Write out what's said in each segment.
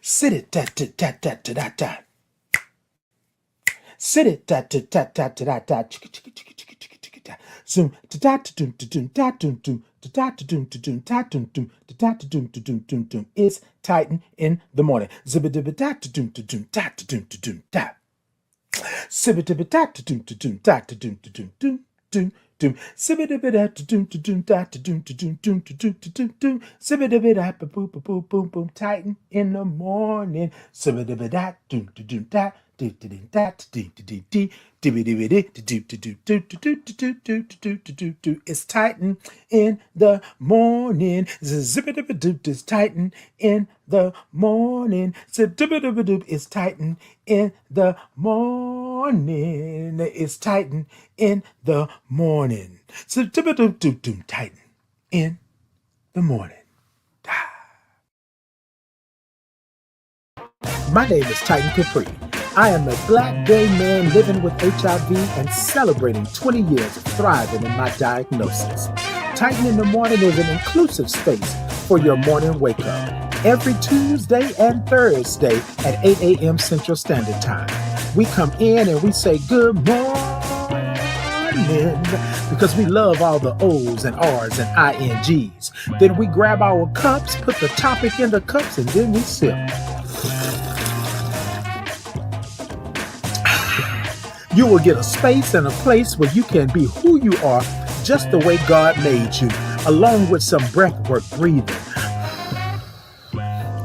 Sit it, ta ta ta ta ta ta ta. Sit it, ta ta ta ta ta ta ta. Chicka chicka chicka chicka chicka chicka ta. Zoom ta ta ta doom ta doom ta doom doom ta ta ta doom ta doom ta doom doom ta ta ta doom ta doom doom doom. It's Titan in the morning. Zibba dibba ta ta doom ta doom ta ta doom ta doom ta. Sibba dibba ta ta doom ta doom ta ta doom ta doom doom doom. Doom, sibba dibba da to doom to doom da to doom to doom doom to doom to doom doom, sibba dibba da boom boom boom boom boom. Titan in the morning, sibba dibba da doom to doom da do to doom da to do to do do dibba dibba di to do to do do to do to do do to do to do do. It's Titan in the morning, zibba dibba doop. It's Titan in the morning, zibba dibba doop. It's Titan in the morning. It's Titan in the morning. So Titan in the morning. My name is Titan Capri. I am a black gay man living with HIV and celebrating 20 years of thriving in my diagnosis. Titan in the morning is an inclusive space for your morning wake up. Every Tuesday and Thursday at 8 a.m. Central Standard Time. We come in and we say good morning because we love all the O's and R's and INGs. Then we grab our cups, put the topic in the cups, and then we sip. You will get a space and a place where you can be who you are just the way God made you, along with some breathwork breathing.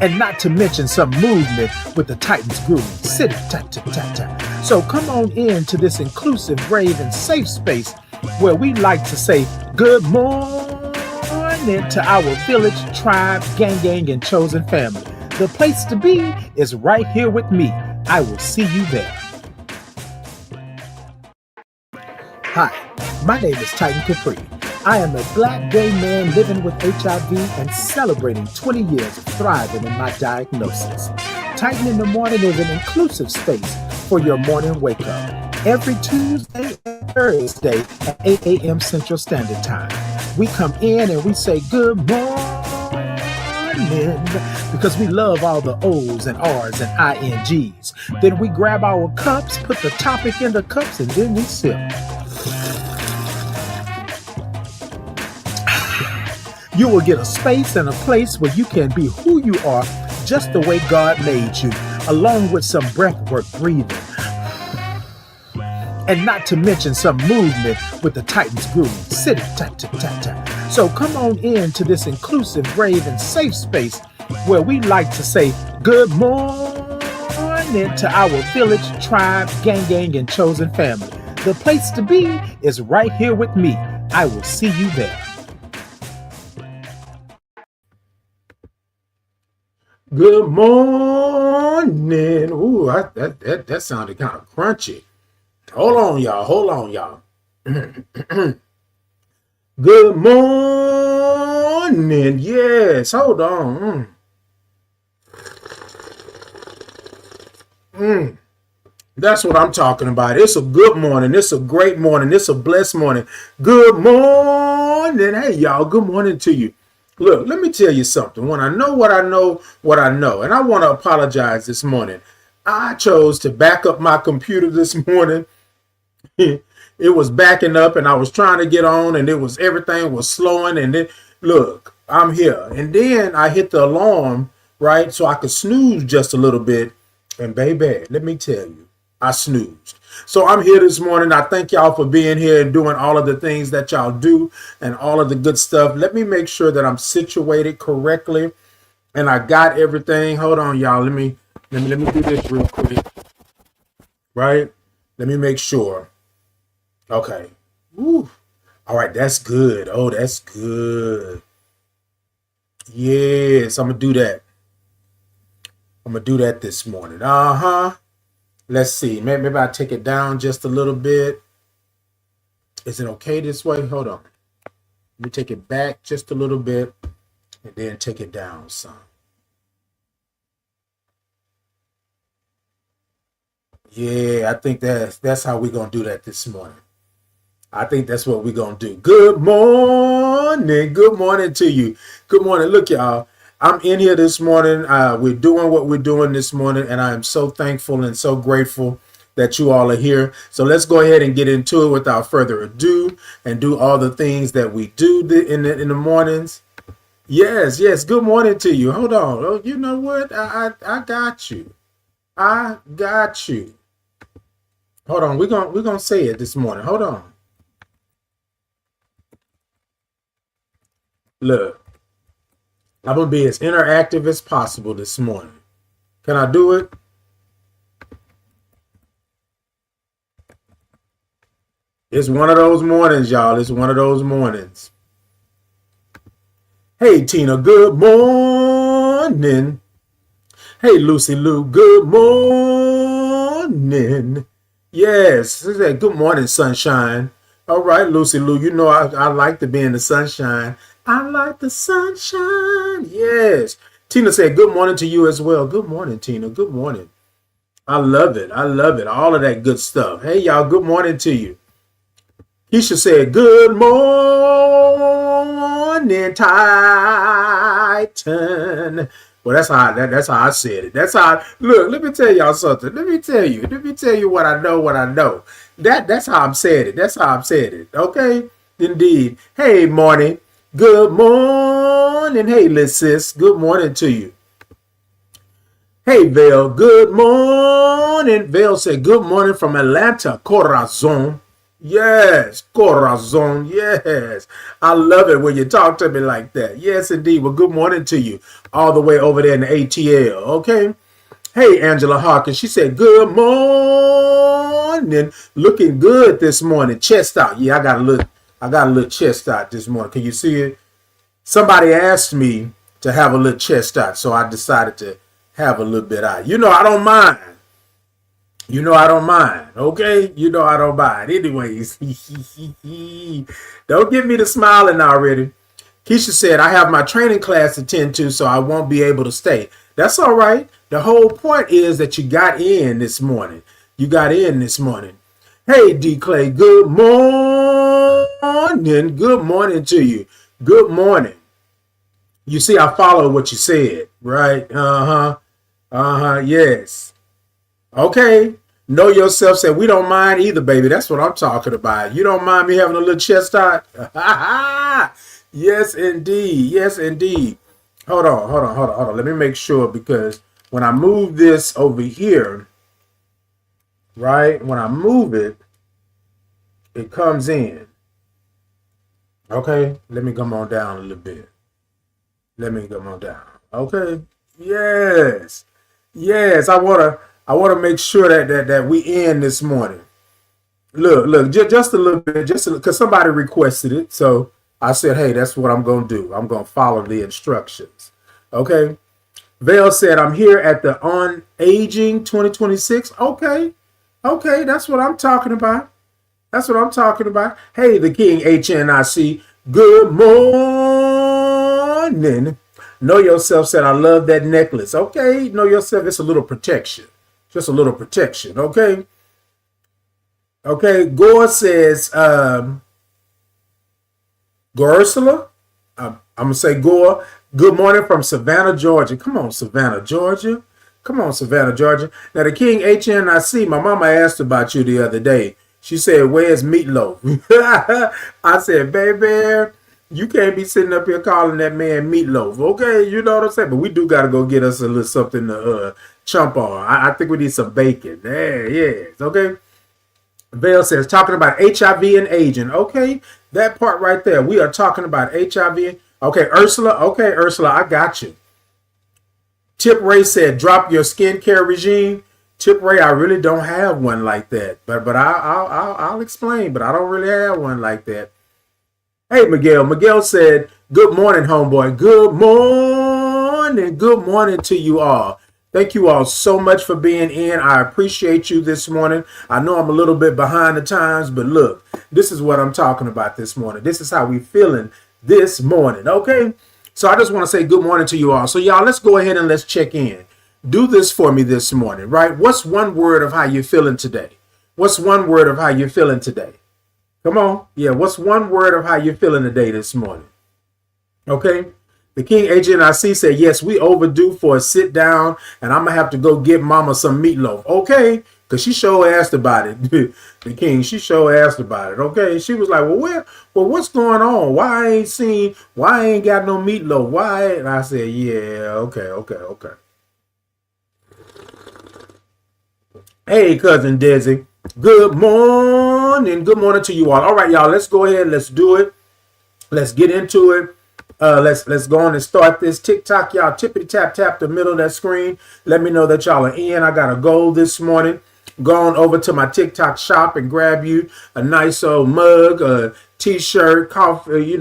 And not to mention some movement with the Titans groove. Sit it, ta ta ta ta. So come on in to this inclusive, brave, and safe space where we like to say good morning to our village, tribe, gang, and chosen family. The place to be is right here with me. I will see you there. Hi, my name is Titan Capri. I am a black gay man living with HIV and celebrating 20 years of thriving in my diagnosis. Titan in the morning is an inclusive space for your morning wake up. Every Tuesday and Thursday at 8 a.m. Central Standard Time. We come in and we say good morning because we love all the O's and R's and INGs. Then we grab our cups, put the topic in the cups, and then we sip. You will get a space and a place where you can be who you are just the way God made you, along with some breathwork breathing. And not to mention some movement with the Titans groove. Sit it, ta ta ta ta. So come on in to this inclusive, brave, and safe space where we like to say good morning to our village, tribe, gang, and chosen family. The place to be is right here with me. I will see you there. Good morning. Ooh, that sounded kind of crunchy. Hold on, y'all. Good morning. Yes, hold on. That's what I'm talking about. It's a good morning. It's a great morning. It's a blessed morning. Good morning. Hey, y'all, good morning to you. Look, let me tell you something. When I know what I know, and I want to apologize this morning. I chose to back up my computer this morning. It was backing up and I was trying to get on and everything was slowing. And then, look, I'm here. And then I hit the alarm, right? So I could snooze just a little bit. And baby, let me tell you, I snoozed. So I'm here this morning. I thank y'all for being here and doing all of the things that y'all do and all of the good stuff. Let me make sure that I'm situated correctly and I got everything. Hold on, y'all. Let me do this real quick. Right? Let me make sure. Okay. Woo. All right, that's good. Oh, that's good. Yes, I'm gonna do that. I'm gonna do that this morning. Let's see. Maybe I'll take it down just a little bit. Is it okay this way? Hold on. Let me take it back just a little bit and then take it down some. Yeah, I think that's how we're going to do that this morning. I think that's what we're going to do. Good morning. Good morning to you. Good morning. Look, y'all. I'm in here this morning. We're doing what we're doing this morning, and I am so thankful and so grateful that you all are here. So let's go ahead and get into it without further ado and do all the things that we do in the mornings. Yes, yes. Good morning to you. Hold on. Oh, you know what? I got you. I got you. Hold on. We're gonna say it this morning. Hold on. Look, I'm gonna be as interactive as possible this morning. Can I do it? It's one of those mornings, y'all. It's one of those mornings. Hey, Tina, good morning. Hey, Lucy Lou, good morning. Yes, good morning, sunshine. All right, Lucy Lou, you know I like to be in the sunshine. I like the sunshine. Yes. Tina said, good morning to you as well. Good morning, Tina. Good morning. I love it. I love it. All of that good stuff. Hey, y'all, good morning to you. Keisha said, good morning, Titan. Well, that's how I said it. That's how, look, let me tell y'all something. Let me tell you what I know. That's how I'm saying it. That's how I'm saying it. Okay? Indeed. Hey, morning. Good morning. Hey, little sis. Good morning to you. Hey, Vale. Good morning. Vale said, good morning from Atlanta, Corazon. Yes, corazon. Yes. I love it when you talk to me like that. Yes, indeed. Well, good morning to you all the way over there in the ATL. Okay. Hey, Angela Hawkins. She said, good morning. Looking good this morning. Chest out. Yeah, I got a little chest out this morning. Can you see it? Somebody asked me to have a little chest out, so I decided to have a little bit out. You know, I don't mind. You know I don't mind, okay? You know I don't mind. Anyways, don't give me the smiling already. Keisha said, I have my training class to attend to, so I won't be able to stay. That's all right. The whole point is that you got in this morning. You got in this morning. Hey, D. Clay, good morning. Good morning to you. Good morning. You see, I followed what you said, right? Yes. Okay. Know yourself. Said we don't mind either, baby. That's what I'm talking about. You don't mind me having a little chest out? Yes, indeed. Yes, indeed. Hold on. Let me make sure, because when I move this over here, right? When I move it, it comes in. Okay. Let me come on down a little bit. Let me come on down. Okay. Yes. Yes. I want to make sure that we in this morning. Look, just a little bit, because somebody requested it. So I said, hey, that's what I'm going to do. I'm going to follow the instructions. Okay. Vale said, I'm here at the On Aging 2026. Okay. Okay. That's what I'm talking about. That's what I'm talking about. Hey, the King HNIC. Good morning. Know yourself said, I love that necklace. Okay. Know yourself. It's a little protection. Just a little protection, okay? Okay, Gore says, Ursula? I'm going to say Gore. Good morning from Savannah, Georgia. Come on, Savannah, Georgia. Come on, Savannah, Georgia. Now, the King HNIC, my mama asked about you the other day. She said, where's Meatloaf? I said, baby, you can't be sitting up here calling that man Meatloaf, okay? You know what I'm saying? But we do got to go get us a little something to chump on. I think we need some bacon. There, yes, okay? Vale says, talking about HIV and aging. Okay, that part right there. We are talking about HIV. Okay, Ursula. Okay, Ursula, I got you. Tip Ray said, drop your skincare regime. Tip Ray, I really don't have one like that. But I'll explain, but I don't really have one like that. Hey, Miguel. Miguel said, good morning, homeboy. Good morning. Good morning to you all. Thank you all so much for being in. I appreciate you this morning. I know I'm a little bit behind the times, but look, this is what I'm talking about this morning. This is how we feeling this morning, okay? So I just want to say good morning to you all. So y'all, let's go ahead and let's check in. Do this for me this morning, right? What's one word of how you're feeling today? What's one word of how you're feeling today? Come on. Yeah, what's one word of how you're feeling today this morning? Okay? The King HNIC said, yes, we overdue for a sit down, and I'm going to have to go get mama some meatloaf. Okay, because she sure asked about it. The King, she sure asked about it. Okay, she was like, what's going on? Why I ain't got no meatloaf? Why? And I said, yeah, okay. Hey, cousin Desi. Good morning. Good morning to you all. All right, y'all, let's go ahead. Let's do it. Let's get into it. Let's go on and start this TikTok. Y'all tippity tap the middle of that screen. Let me know that y'all are in. I got a goal this morning. Going over to my TikTok shop and grab you a nice old mug, a t-shirt, coffee,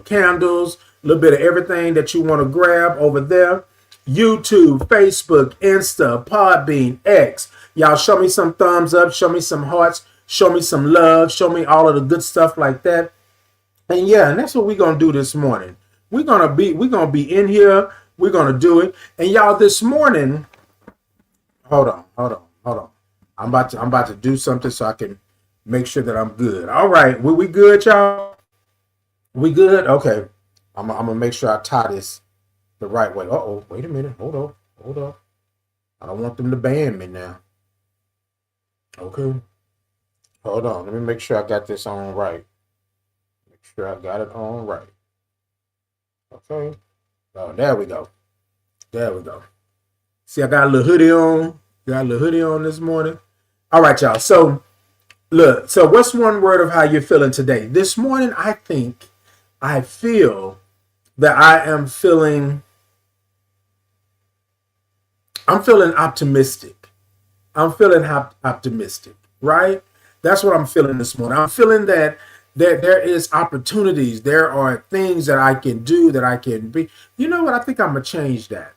candles, a little bit of everything that you want to grab over there. YouTube, Facebook, Insta, Podbean, X. Y'all show me some thumbs up, show me some hearts, show me some love, show me all of the good stuff like that. And yeah, and that's what we're gonna do this morning. We're gonna be in here. We're gonna do it. And y'all, this morning, hold on. I'm about to do something so I can make sure that I'm good. All right, we good, y'all? We good? Okay. I'm gonna make sure I tie this the right way. Uh-oh, wait a minute. Hold on. I don't want them to ban me now. Okay. Hold on. Let me make sure I got this on right. Make sure I got it on right. Okay. Oh, there we go. See, I got a little hoodie on. Got a little hoodie on this morning. All right, y'all. So, look. So, what's one word of how you're feeling today? This morning, I feel that I'm feeling optimistic. I'm feeling optimistic, right? That's what I'm feeling this morning. I'm feeling that there is opportunities. There are things that I can do, that I can be. You know what? I think I'm going to change that.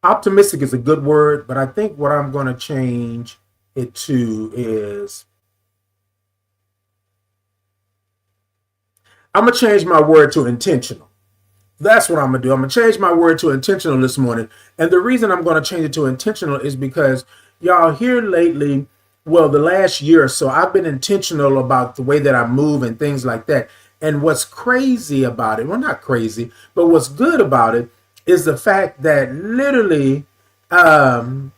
Optimistic is a good word, but I think what I'm going to change it to is I'm going to change my word to intentional. That's what I'm going to do. I'm going to change my word to intentional this morning. And the reason I'm going to change it to intentional is because y'all here lately, well, the last year or so, I've been intentional about the way that I move and things like that. And what's crazy about it, well, not crazy, but what's good about it is the fact that um,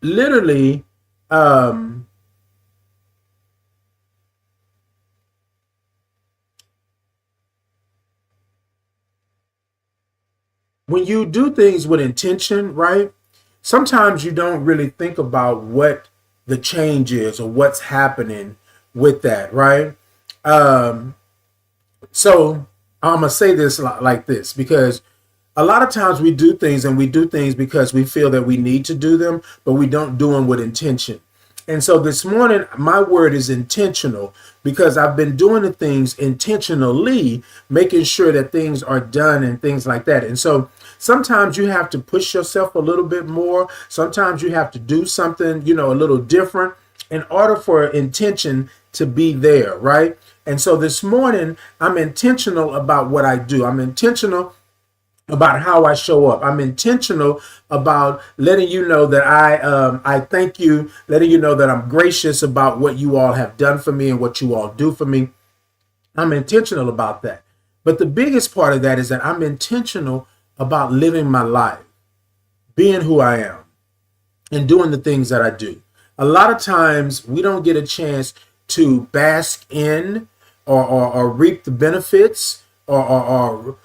literally, um, when you do things with intention, right? Sometimes you don't really think about what the change is or what's happening with that, right? Um, so I'm gonna say this like this because a lot of times we do things and we do things because we feel that we need to do them, but we don't do them with intention. And so this morning, my word is intentional because I've been doing the things intentionally, making sure that things are done and things like that. And so sometimes you have to push yourself a little bit more. Sometimes you have to do something, a little different in order for intention to be there, right? And so this morning, I'm intentional about what I do. I'm intentional about how I show up. I'm intentional about letting you know that I thank you, letting you know that I'm gracious about what you all have done for me and what you all do for me. I'm intentional about that. But the biggest part of that is that I'm intentional about living my life, being who I am, and doing the things that I do. A lot of times we don't get a chance to bask in or reap the benefits or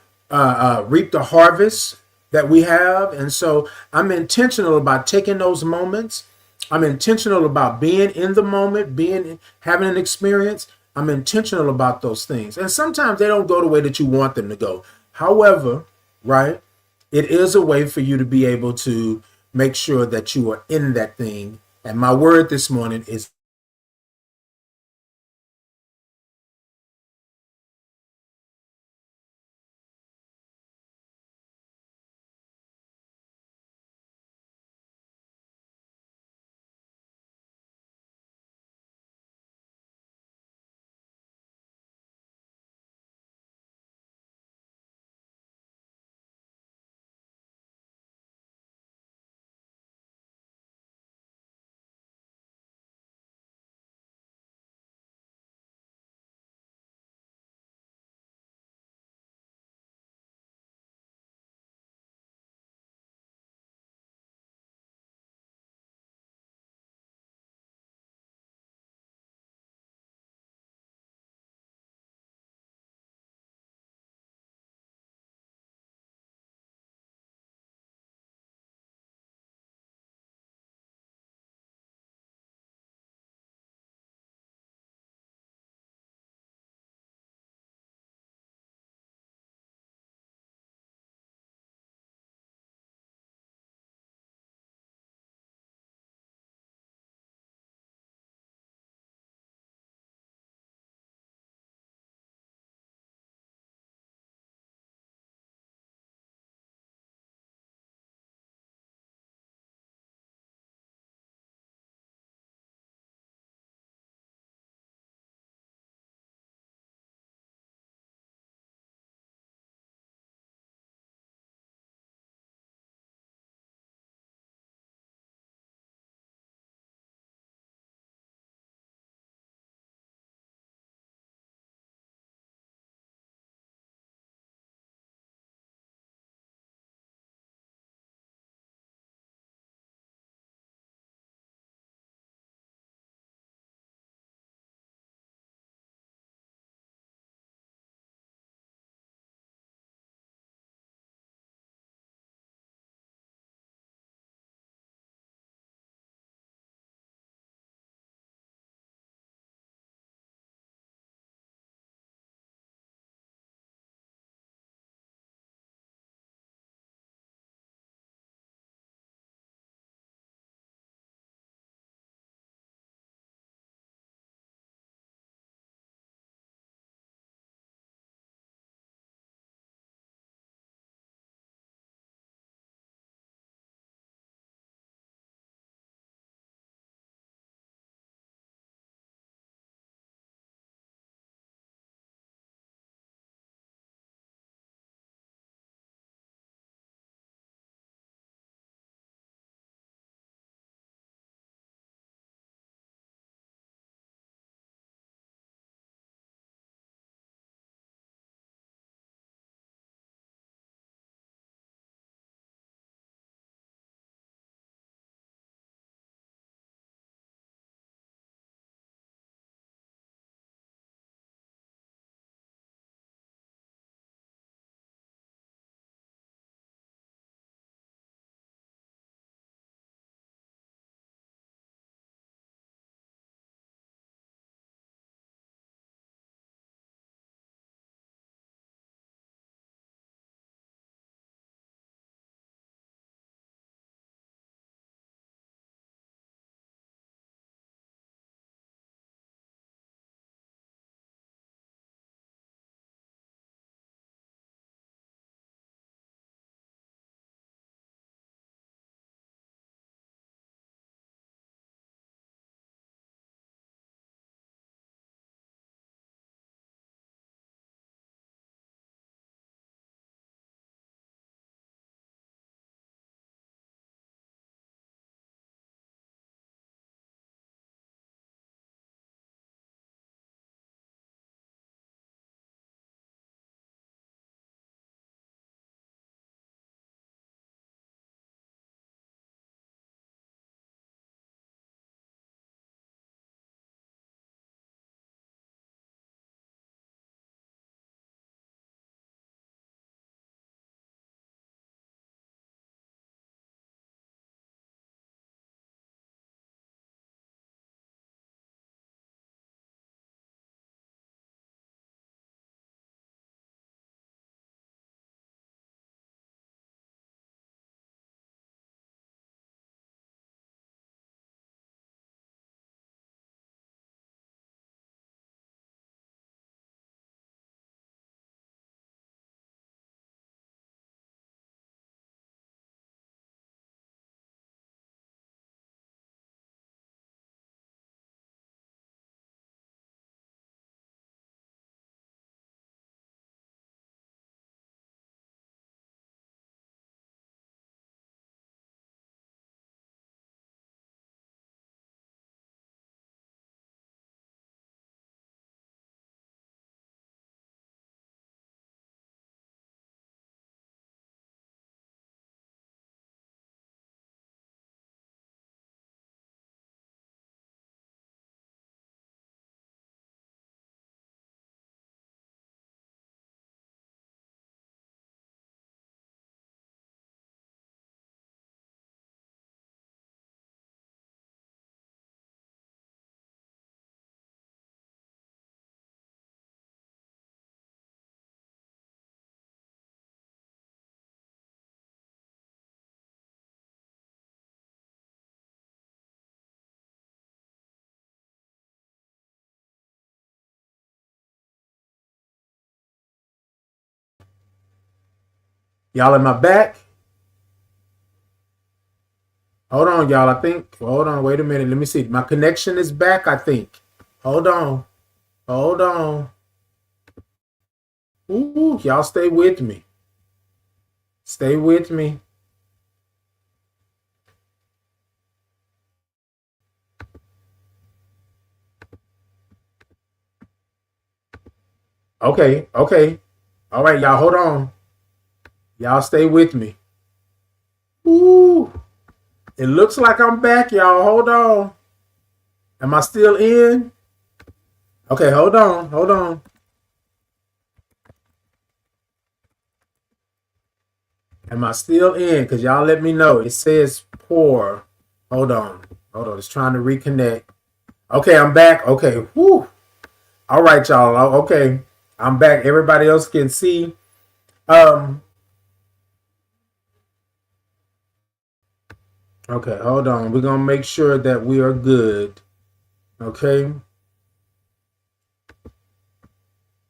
reap the harvest that we have. And so I'm intentional about taking those moments. I'm intentional about being in the moment, having an experience. I'm intentional about those things. And sometimes they don't go the way that you want them to go. However, right, it is a way for you to be able to make sure that you are in that thing. And my word this morning is Y'all in my back? Hold on, y'all. I think. Hold on. Wait a minute. Let me see. My connection is back, I think. Hold on. Hold on. Ooh, y'all stay with me. Stay with me. Okay. Okay. All right, y'all. Hold on. Y'all stay with me. Ooh. It looks like I'm back, y'all. Hold on. Am I still in? Okay, hold on. Hold on. Am I still in? Because y'all let me know. It says poor. Hold on. Hold on. It's trying to reconnect. Okay, I'm back. Okay. Whew. All right, y'all. Okay. I'm back. Everybody else can see. Okay, hold on. We're going to make sure that we are good. Okay.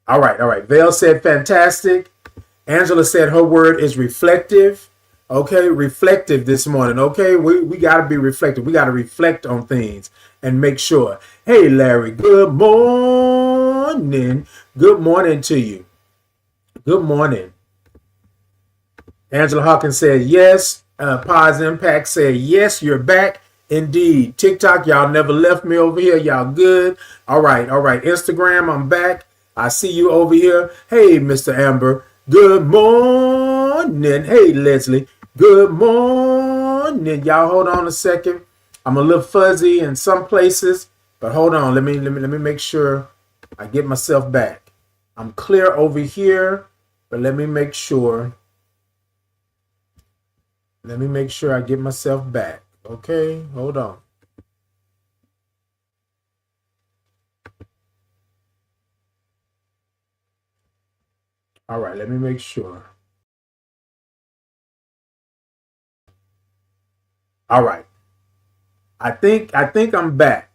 All right. All right. Vale said fantastic. Angela said her word is reflective. Okay, reflective this morning. Okay, we got to be reflective. We got to reflect on things and make sure. Hey, Larry, good morning. Good morning to you. Good morning. Angela Hawkins said yes. Pause Impact said yes, you're back. Indeed. TikTok, y'all never left me over here. Y'all good. All right. All right. Instagram, I'm back. I see you over here. Hey, Mr. Amber. Good morning. Hey, Leslie. Good morning. Y'all hold on a second. I'm a little fuzzy in some places, but hold on. Let me make sure I get myself back. I'm clear over here, but let me make sure. Let me make sure I get myself back. Okay, hold on. All right, let me make sure. All right. I think I'm back.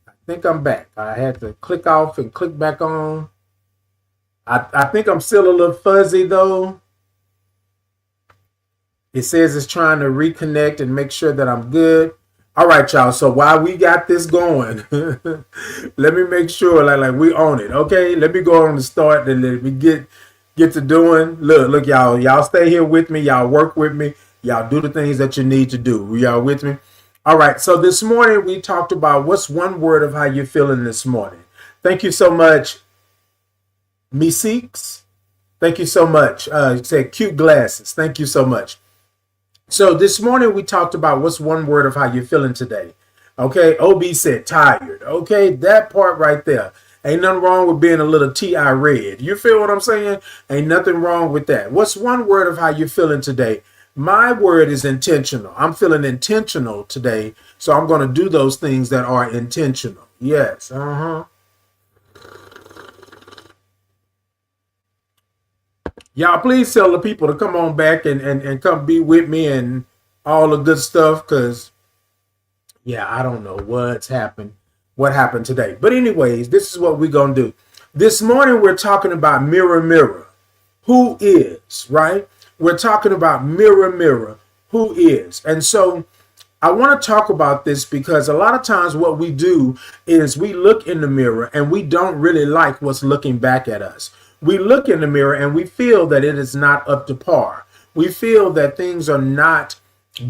I think I'm back. I had to click off and click back on. I think I'm still a little fuzzy though. It says it's trying to reconnect and make sure that I'm good. All right, y'all. So while we got this going, let me make sure like we own it. Okay, let me go on the start and let me get to doing. Look, y'all stay here with me. Y'all work with me. Y'all do the things that you need to do. Y'all with me? All right. So this morning we talked about what's one word of how you're feeling this morning. Thank you so much, Me Seeks. Thank you so much. You said cute glasses. Thank you so much. So this morning we talked about what's one word of how you're feeling today. Okay, OB said tired. Okay, that part right there. Ain't nothing wrong with being a little TI red. You feel what I'm saying? Ain't nothing wrong with that. What's one word of how you're feeling today? My word is intentional. I'm feeling intentional today, so I'm going to do those things that are intentional. Yes. Y'all please tell the people to come on back and come be with me and all the good stuff, because yeah, I don't know what happened today. But anyways, this is what we're going to do. This morning we're talking about mirror, mirror. Who is, right? We're talking about mirror, mirror. Who is? And so I want to talk about this because a lot of times what we do is we look in the mirror and we don't really like what's looking back at us. We look in the mirror and we feel that it is not up to par. We feel that things are not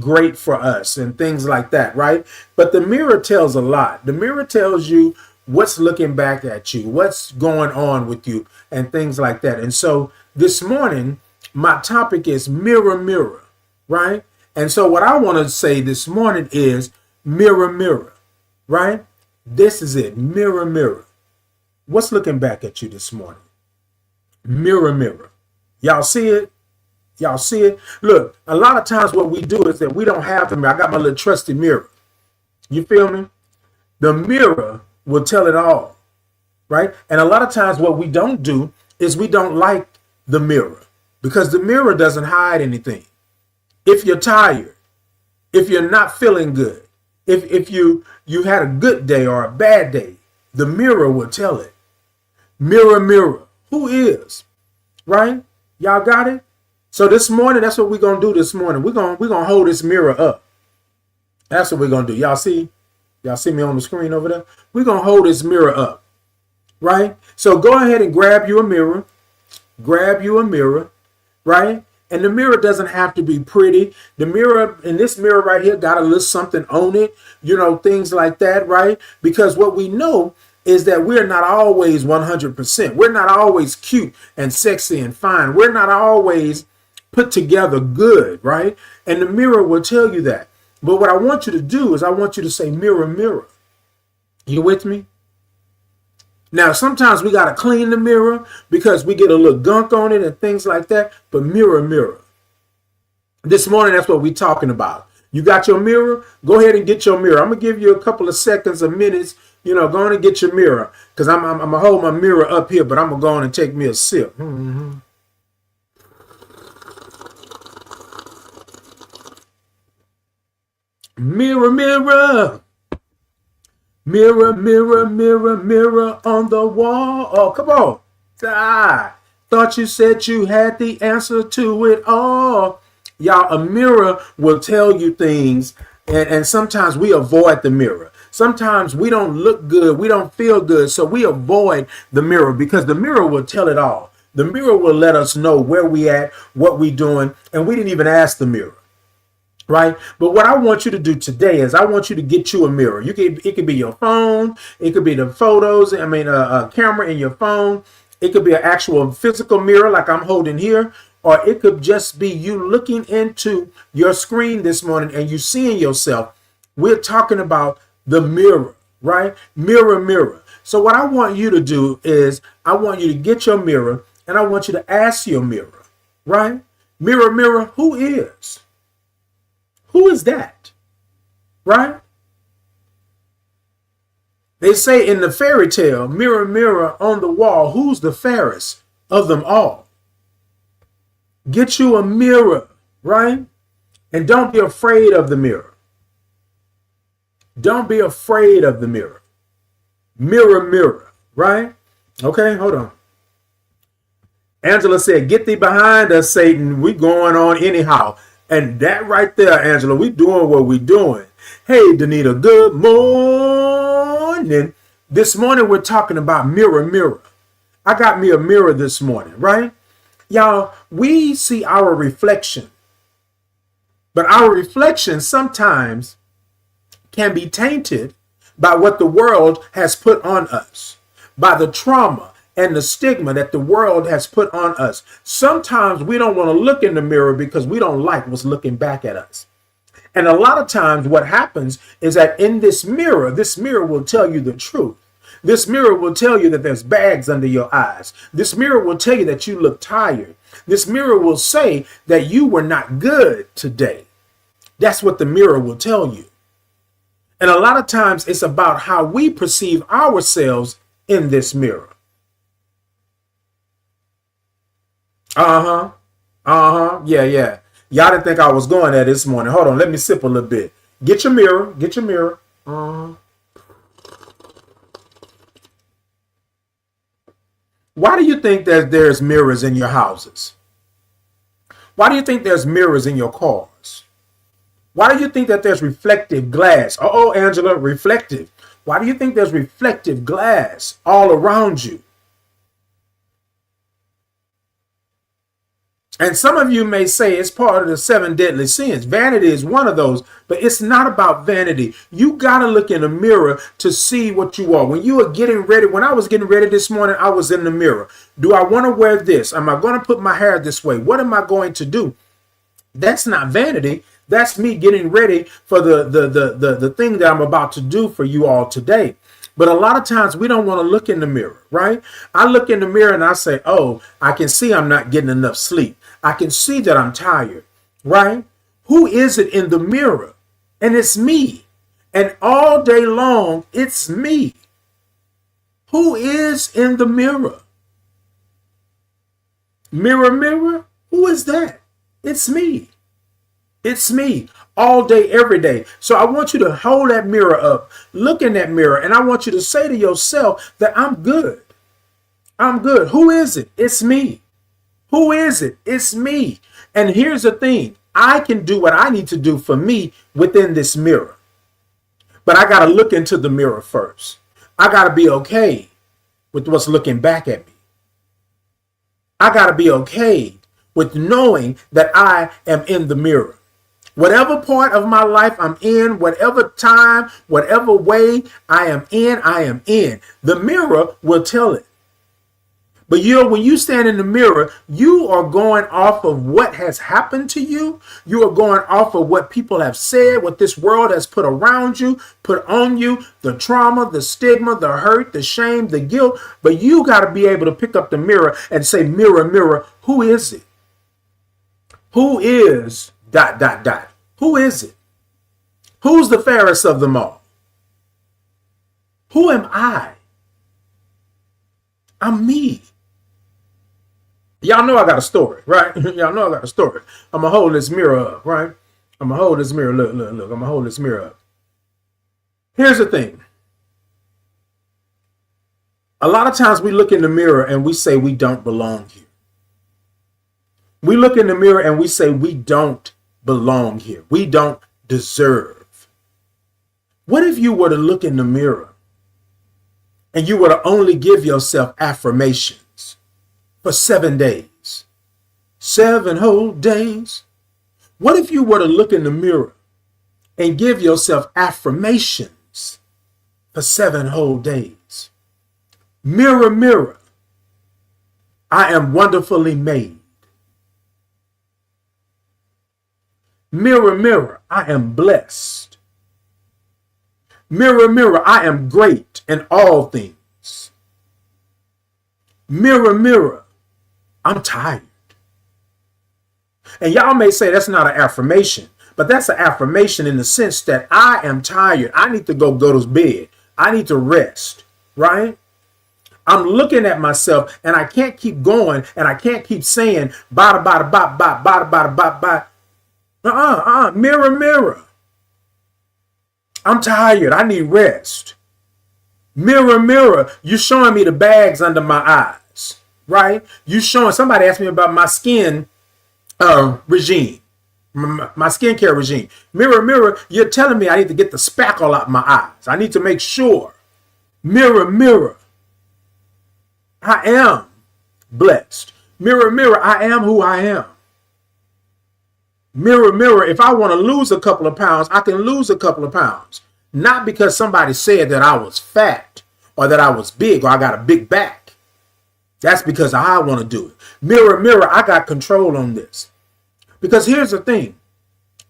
great for us and things like that, right? But the mirror tells a lot. The mirror tells you what's looking back at you, what's going on with you, and things like that. And so this morning, my topic is mirror, mirror, right? And so what I want to say this morning is mirror, mirror, right? This is it. Mirror, mirror. What's looking back at you this morning? Mirror, mirror. Y'all see it? Y'all see it? Look, a lot of times what we do is that we don't have the mirror. I got my little trusty mirror. You feel me? The mirror will tell it all, right? And a lot of times what we don't do is we don't like the mirror because the mirror doesn't hide anything. If you're tired, if you're not feeling good, if you had a good day or a bad day, the mirror will tell it. Mirror, mirror, who is, right? Y'all got it? So this morning, that's what we're gonna do this morning. We're gonna hold this mirror up. That's what we're gonna do. Y'all see? Y'all see me on the screen over there? We're gonna hold this mirror up, right? So go ahead and grab you a mirror. Grab you a mirror, right? And the mirror doesn't have to be pretty. The mirror, and this mirror right here, got a little something on it, you know, things like that, right? Because what we know is that we're not always 100%. We're not always cute and sexy and fine. We're not always put together good, right? And the mirror will tell you that. But what I want you to do is I want you to say, mirror, mirror. You with me? Now, sometimes we got to clean the mirror because we get a little gunk on it and things like that. But mirror, mirror. This morning, that's what we're talking about. You got your mirror? Go ahead and get your mirror. I'm going to give you a couple of seconds or minutes. You know, go on and get your mirror. Because I'm going to hold my mirror up here, but I'm going to go on and take me a sip. Mirror, mirror. Mirror, mirror, mirror, mirror on the wall. Oh, come on. Thought you said you had the answer to it all. Y'all, a mirror will tell you things, and sometimes we avoid the mirror. Sometimes we don't look good. We don't feel good, so we avoid the mirror because the mirror will tell it all. The mirror will let us know where we at, what we doing, and we didn't even ask the mirror. Right. But what I want you to do today is I want you to get you a mirror. It could be your phone. It could be the photos. I mean, a camera in your phone. It could be an actual physical mirror like I'm holding here. Or it could just be you looking into your screen this morning and you seeing yourself. We're talking about the mirror, right? Mirror, mirror. So what I want you to do is I want you to get your mirror and I want you to ask your mirror, right? Mirror, mirror, who is? Who is that? Right? They say in the fairy tale, mirror, mirror on the wall, who's the fairest of them all? Get you a mirror, right? And don't be afraid of the mirror. Don't be afraid of the mirror. Mirror, mirror, right? Okay, hold on. Angela said, get thee behind us, Satan. We going on anyhow. And that right there, Angela, we doing what we doing. Hey, Danita, good morning. This morning, we're talking about mirror, mirror. I got me a mirror this morning, right? Y'all, we see our reflection. But our reflection sometimes can be tainted by what the world has put on us, by the trauma and the stigma that the world has put on us. Sometimes we don't want to look in the mirror because we don't like what's looking back at us. And a lot of times what happens is that in this mirror will tell you the truth. This mirror will tell you that there's bags under your eyes. This mirror will tell you that you look tired. This mirror will say that you were not good today. That's what the mirror will tell you. And a lot of times it's about how we perceive ourselves in this mirror. Yeah. Y'all didn't think I was going there this morning. Hold on, let me sip a little bit. Get your mirror. Get your mirror. Why do you think that there's mirrors in your houses? Why do you think there's mirrors in your cars? Why do you think that there's reflective glass? Oh, Angela, reflective. Why do you think there's reflective glass all around you? And some of you may say it's part of the 7 deadly sins. Vanity is one of those, but it's not about vanity. You got to look in the mirror to see what you are. When you are getting ready, when I was getting ready this morning, I was in the mirror. Do I want to wear this? Am I going to put my hair this way? What am I going to do? That's not vanity. That's me getting ready for the thing that I'm about to do for you all today. But a lot of times we don't want to look in the mirror, right? I look in the mirror and I say, oh, I can see I'm not getting enough sleep. I can see that I'm tired, right? Who is it in the mirror? And it's me. And all day long, it's me. Who is in the mirror? Mirror, mirror, who is that? It's me. It's me all day, every day. So I want you to hold that mirror up, look in that mirror, and I want you to say to yourself that I'm good. I'm good. Who is it? It's me. Who is it? It's me. And here's the thing. I can do what I need to do for me within this mirror. But I got to look into the mirror first. I got to be okay with what's looking back at me. I got to be okay with knowing that I am in the mirror. Whatever part of my life I'm in, whatever time, whatever way I am in. The mirror will tell it. But when you stand in the mirror, you are going off of what has happened to you. You are going off of what people have said, what this world has put around you, put on you, the trauma, the stigma, the hurt, the shame, the guilt. But you got to be able to pick up the mirror and say, mirror, mirror, who is it? Who is ... Who is it? Who's the fairest of them all? Who am I? I'm me. Y'all know I got a story, right? Y'all know I got a story. I'm going to hold this mirror up, right? I'm going to hold this mirror. Look. I'm going to hold this mirror up. Here's the thing. A lot of times we look in the mirror and we say we don't belong here. We look in the mirror and we say we don't belong here. We don't deserve. What if you were to look in the mirror and you were to only give yourself affirmations for 7 days? 7 whole days. What if you were to look in the mirror and give yourself affirmations for 7 whole days? Mirror, mirror, I am wonderfully made. Mirror, mirror, I am blessed. Mirror, mirror, I am great in all things. Mirror, mirror, I'm tired. And y'all may say that's not an affirmation, but that's an affirmation in the sense that I am tired. I need to go to bed. I need to rest, right? I'm looking at myself and I can't keep going and I can't keep saying bada bada bada bada bada bada bada bada. Mirror, mirror, I'm tired. I need rest. Mirror, mirror, you showing me the bags under my eyes, right? Somebody asked me about my skin regime, my skincare regime. Mirror, mirror, you're telling me I need to get the spackle out my eyes. I need to make sure. Mirror, mirror, I am blessed. Mirror, mirror, I am who I am. Mirror, mirror, if I want to lose a couple of pounds, I can lose a couple of pounds. Not because somebody said that I was fat or that I was big or I got a big back. That's because I want to do it. Mirror, mirror, I got control on this. Because here's the thing.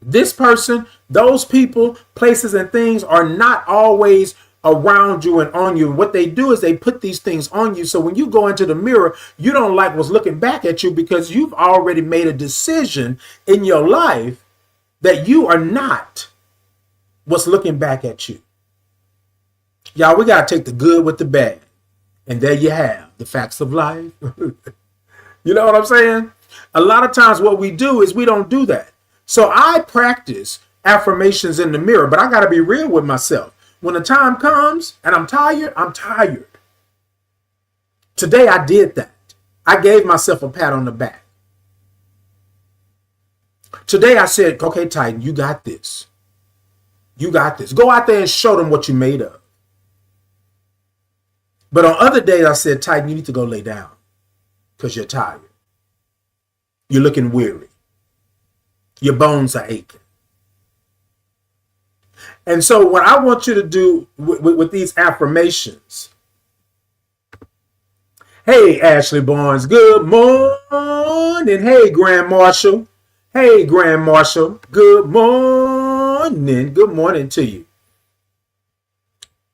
This person, those people, places and things are not always around you and on you. What they do is they put these things on you. So when you go into the mirror, you don't like what's looking back at you because you've already made a decision in your life that you are not what's looking back at you. Y'all, we got to take the good with the bad. And there you have the facts of life. You know what I'm saying? A lot of times what we do is we don't do that. So I practice affirmations in the mirror, but I got to be real with myself. When the time comes and I'm tired, I'm tired. Today I did that. I gave myself a pat on the back. Today I said, okay, Titan, you got this. You got this. Go out there and show them what you made of. But on other days I said, Titan, you need to go lay down because you're tired. You're looking weary. Your bones are aching. And so what I want you to do with these affirmations. Hey, Ashley Barnes, good morning. Hey, Grand Marshal. Hey, Grand Marshal, good morning. Good morning to you.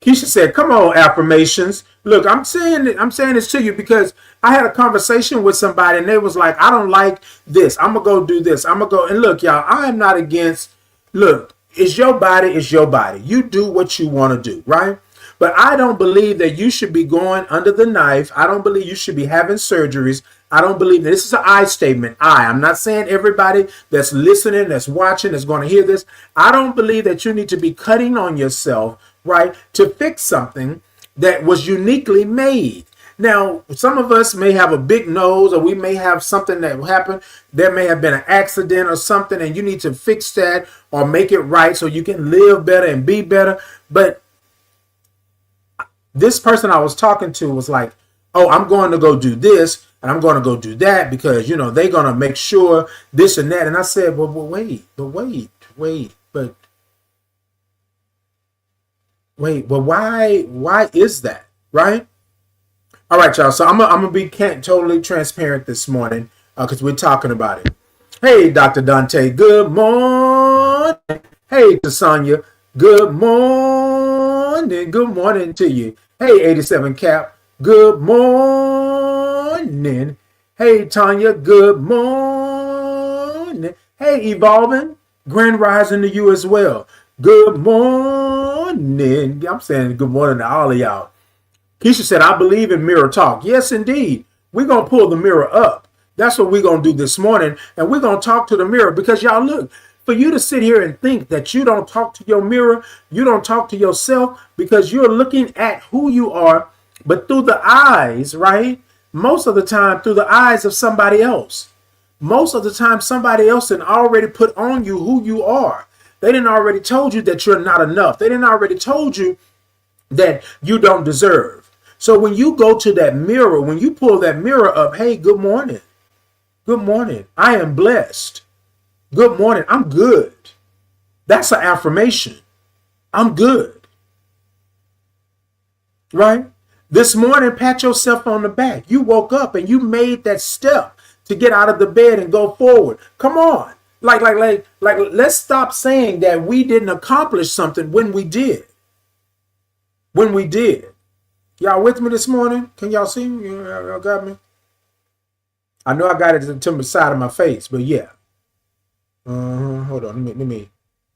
Keisha said, come on, affirmations. Look, I'm saying this to you because I had a conversation with somebody and they was like, I don't like this. I'm going to go do this. I'm going to go. And look, y'all, I am not against, look, it's your body, it's your body. You do what you want to do, right? But I don't believe that you should be going under the knife. I don't believe you should be having surgeries. I don't believe that. This is an I statement. I'm not saying everybody that's listening, that's watching, is going to hear this. I don't believe that you need to be cutting on yourself, right, to fix something that was uniquely made. Now, some of us may have a big nose, or we may have something that happened. There may have been an accident or something, and you need to fix that or make it right so you can live better and be better. But this person I was talking to was like, oh, I'm going to go do this and I'm going to go do that because, they're going to make sure this and that. And I said, well, wait, but why is that? Right? All right, y'all. So I'm gonna be totally transparent this morning because we're talking about it. Hey, Dr. Dante. Good morning. Hey, Tasanya. Good morning. Good morning to you. Hey, 87 Cap. Good morning. Hey, Tanya. Good morning. Hey, Evolving. Grand Rising to you as well. Good morning. I'm saying good morning to all of y'all. Keisha said, I believe in mirror talk. Yes, indeed. We're going to pull the mirror up. That's what we're going to do this morning. And we're going to talk to the mirror because y'all look, for you to sit here and think that you don't talk to your mirror, you don't talk to yourself because you're looking at who you are, but through the eyes, right? Most of the time through the eyes of somebody else. Most of the time somebody else had already put on you who you are. They didn't already told you that you're not enough. They didn't already told you that you don't deserve. So when you go to that mirror, when you pull that mirror up, hey, good morning. Good morning. I am blessed. Good morning. I'm good. That's an affirmation. I'm good. Right? This morning, pat yourself on the back. You woke up and you made that step to get out of the bed and go forward. Come on. Like, let's stop saying that we didn't accomplish something when we did. When we did. Y'all with me this morning? Can y'all see me? Y'all got me? I know I got it to the side of my face, but yeah. Hold on. Let me.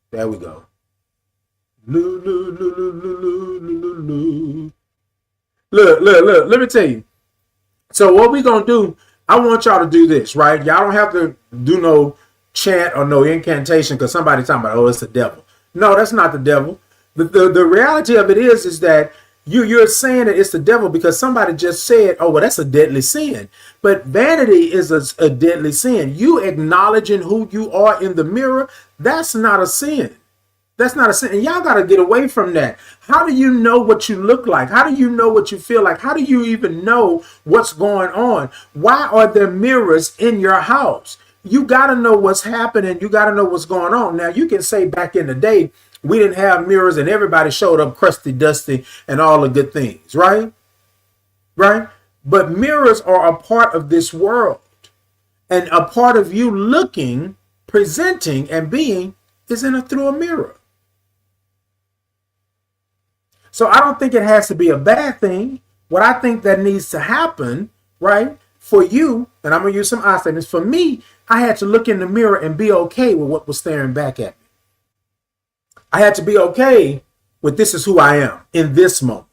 There we go. Look. Let me tell you. So what we going to do, I want y'all to do this, right? Y'all don't have to do no chant or no incantation because somebody's talking about, oh, it's the devil. No, that's not the devil. The reality of it is that you're saying that it's the devil because somebody just said, oh, well, that's a deadly sin. But vanity is a deadly sin. You acknowledging who you are in the mirror, that's not a sin. That's not a sin. And y'all got to get away from that. How do you know what you look like? How do you know what you feel like? How do you even know what's going on? Why are there mirrors in your house? You got to know what's happening. You got to know what's going on. Now, you can say back in the day, we didn't have mirrors and everybody showed up crusty, dusty, and all the good things, right? Right? But mirrors are a part of this world. And a part of you looking, presenting, and being is through a mirror. So I don't think it has to be a bad thing. What I think that needs to happen, right, for you, and I'm going to use some I statements. For me, I had to look in the mirror and be okay with what was staring back at me. I had to be okay with this is who I am in this moment.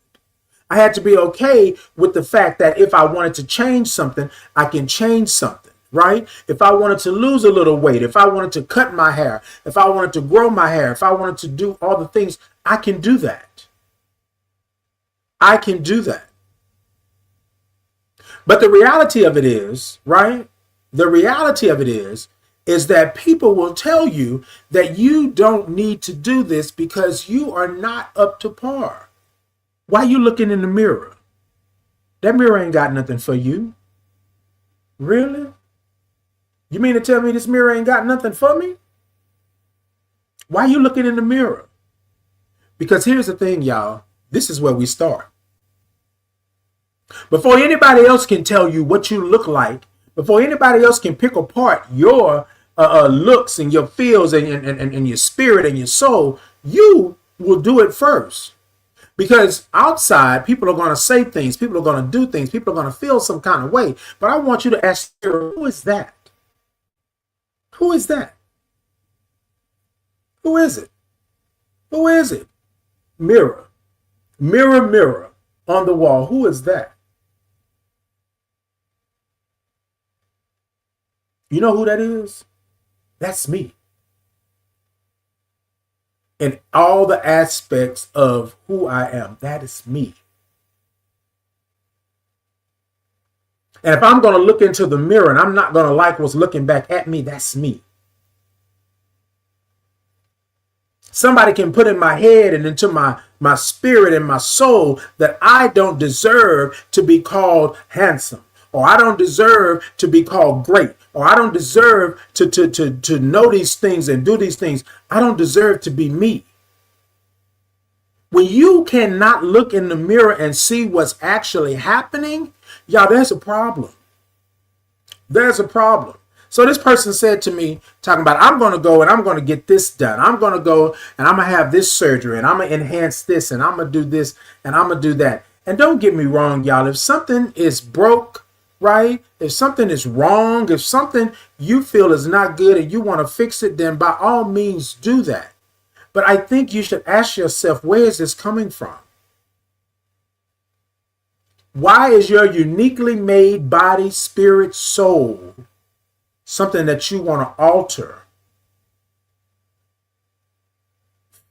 I had to be okay with the fact that if I wanted to change something, I can change something, right? If I wanted to lose a little weight, if I wanted to cut my hair, if I wanted to grow my hair, if I wanted to do all the things, I can do that. I can do that. But the reality of it is, right? The reality of it is that people will tell you that you don't need to do this because you are not up to par. Why are you looking in the mirror? That mirror ain't got nothing for you. Really? You mean to tell me this mirror ain't got nothing for me? Why are you looking in the mirror? Because here's the thing, y'all. This is where we start. Before anybody else can tell you what you look like, before anybody else can pick apart your looks and your feels and your spirit and your soul, you will do it first. Because outside, people are going to say things, people are going to do things, people are going to feel some kind of way. But I want you to ask, who is that? Who is that? Who is it? Who is it? Mirror. Mirror, mirror on the wall. Who is that? You know who that is? That's me. In all the aspects of who I am, that is me. And if I'm going to look into the mirror and I'm not going to like what's looking back at me, that's me. Somebody can put in my head and into my spirit and my soul that I don't deserve to be called handsome, or I don't deserve to be called great, or I don't deserve to know these things and do these things. I don't deserve to be me. When you cannot look in the mirror and see what's actually happening, y'all, there's a problem. There's a problem. So this person said to me, talking about, I'm going to go and I'm going to get this done. I'm going to go and I'm going to have this surgery and I'm going to enhance this and I'm going to do this and I'm going to do that. And don't get me wrong, y'all. If something is broke, right? If something is wrong, if something you feel is not good and you want to fix it, then by all means do that. But I think you should ask yourself, where is this coming from? Why is your uniquely made body, spirit, soul something that you want to alter?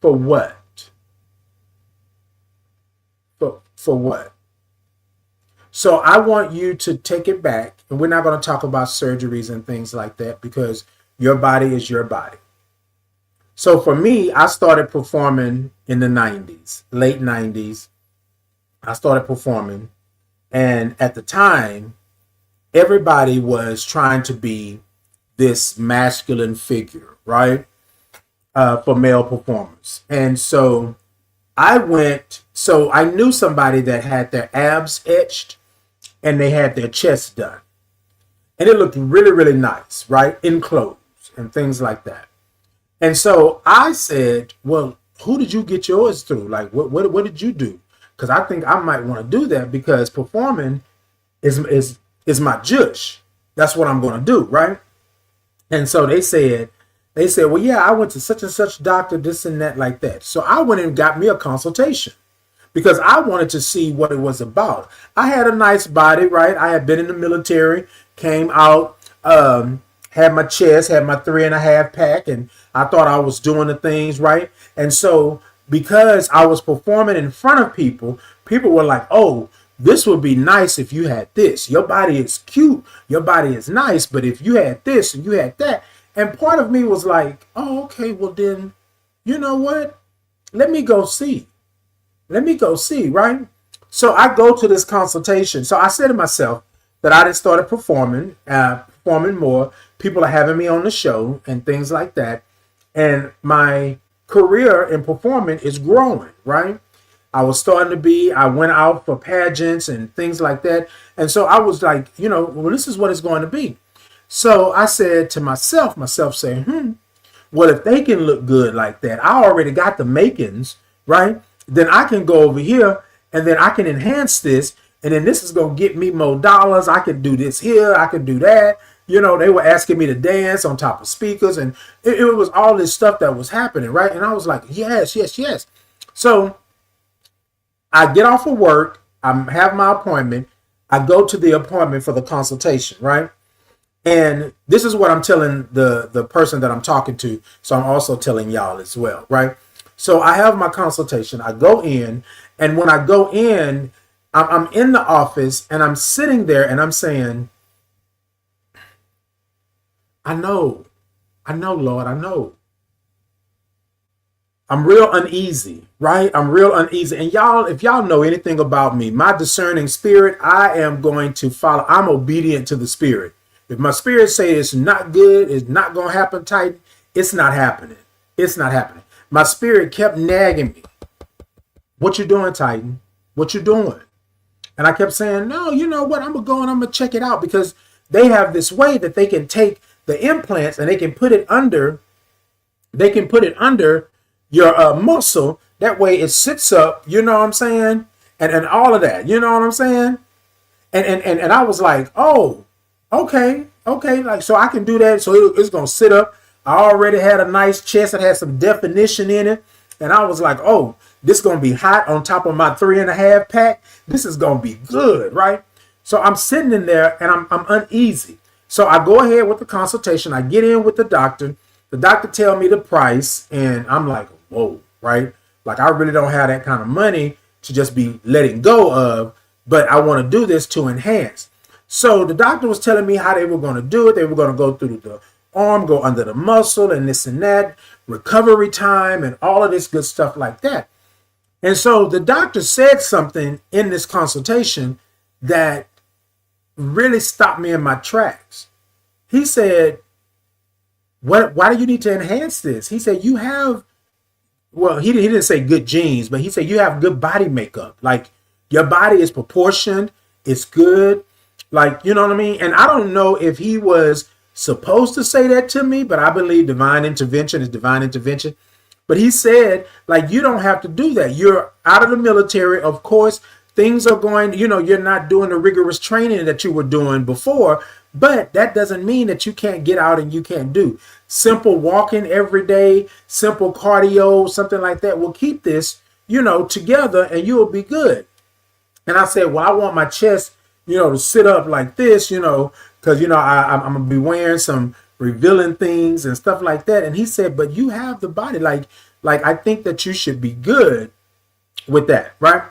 For what? For what? So I want you to take it back, and we're not going to talk about surgeries and things like that because your body is your body. So for me, I started performing in the 90s, late 90s. I started performing. And at the time, everybody was trying to be this masculine figure, right? For male performers. And so I knew somebody that had their abs etched and they had their chest done. And it looked really, really nice, right? In clothes and things like that. And so I said, well, who did you get yours through? Like, what did you do? Because I think I might want to do that because performing is my jush. That's what I'm going to do, right? And so they said, well, yeah, I went to such and such doctor, this and that, like that. So I went and got me a consultation because I wanted to see what it was about. I had a nice body, right? I had been in the military, came out, had my chest, had my 3.5 pack, and I thought I was doing the things right. And so because I was performing in front of people, people were like, oh, this would be nice if you had this. Your body is cute. Your body is nice. But if you had this and you had that. And part of me was like, oh, okay, well then, you know what? Let me go see. Right? So I go to this consultation. So I said to myself that I just started performing more. People are having me on the show and things like that. And my career in performing is growing, right? I went out for pageants and things like that. And so I was like, well, this is what it's going to be. So I said to myself saying, well, if they can look good like that, I already got the makings, right? Then I can go over here and then I can enhance this. And then this is going to get me more dollars. I can do this here. I can do that. They were asking me to dance on top of speakers. And it was all this stuff that was happening, right? And I was like, yes. So I get off of work. I have my appointment. I go to the appointment for the consultation, right? And this is what I'm telling the person that I'm talking to. So I'm also telling y'all as well, right? So I have my consultation. I go in. And when I go in, I'm in the office and I'm sitting there and I'm saying, I know, Lord, I know. I'm real uneasy, right? I'm real uneasy. And y'all, if y'all know anything about me, my discerning spirit, I am going to follow. I'm obedient to the spirit. If my spirit says it's not good, it's not going to happen, Titan, it's not happening. It's not happening. My spirit kept nagging me. What you doing, Titan? What you doing? And I kept saying, no, you know what? I'm going to go and I'm going to check it out because they have this way that they can take the implants and they can put it under your muscle. That way it sits up, you know what I'm saying? And all of that, you know what I'm saying? And I was like, oh, okay. Like, so I can do that. So it's going to sit up. I already had a nice chest. It had some definition in it. And I was like, oh, this is going to be hot on top of my 3.5 pack. This is going to be good, right? So I'm sitting in there and I'm uneasy. So I go ahead with the consultation. I get in with the doctor. The doctor tell me the price. And I'm like, whoa, right? Like, I really don't have that kind of money to just be letting go of. But I want to do this to enhance. So the doctor was telling me how they were going to do it. They were going to go through the arm, go under the muscle, and this and that, recovery time, and all of this good stuff like that. And so the doctor said something in this consultation that really stopped me in my tracks. He said, why do you need to enhance this? He said, you have, well, he didn't say good genes, but he said you have good body makeup. Like your body is proportioned, it's good. Like, you know what I mean? And I don't know if he was supposed to say that to me, but I believe divine intervention is divine intervention. But he said, like, you don't have to do that. You're out of the military. Of course, things are going, you're not doing the rigorous training that you were doing before, but that doesn't mean that you can't get out and you can't do simple walking every day, simple cardio, something like that will keep this, together and you will be good. And I said, well, I want my chest, to sit up like this, because, I'm going to be wearing some revealing things and stuff like that. And he said, but you have the body. Like I think that you should be good with that, right?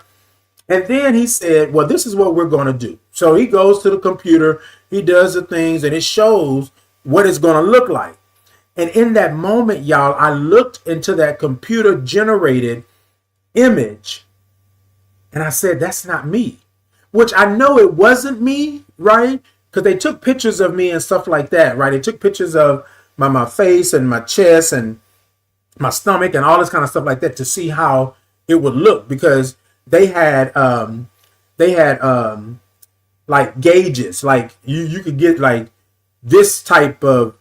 And then he said, well, this is what we're going to do. So he goes to the computer, he does the things, and it shows what it's going to look like. And in that moment, y'all, I looked into that computer generated image and I said, that's not me, which I know it wasn't me, right? Because they took pictures of me and stuff like that, right? They took pictures of my face and my chest and my stomach and all this kind of stuff like that to see how it would look, because they had like gauges, like you could get like this type of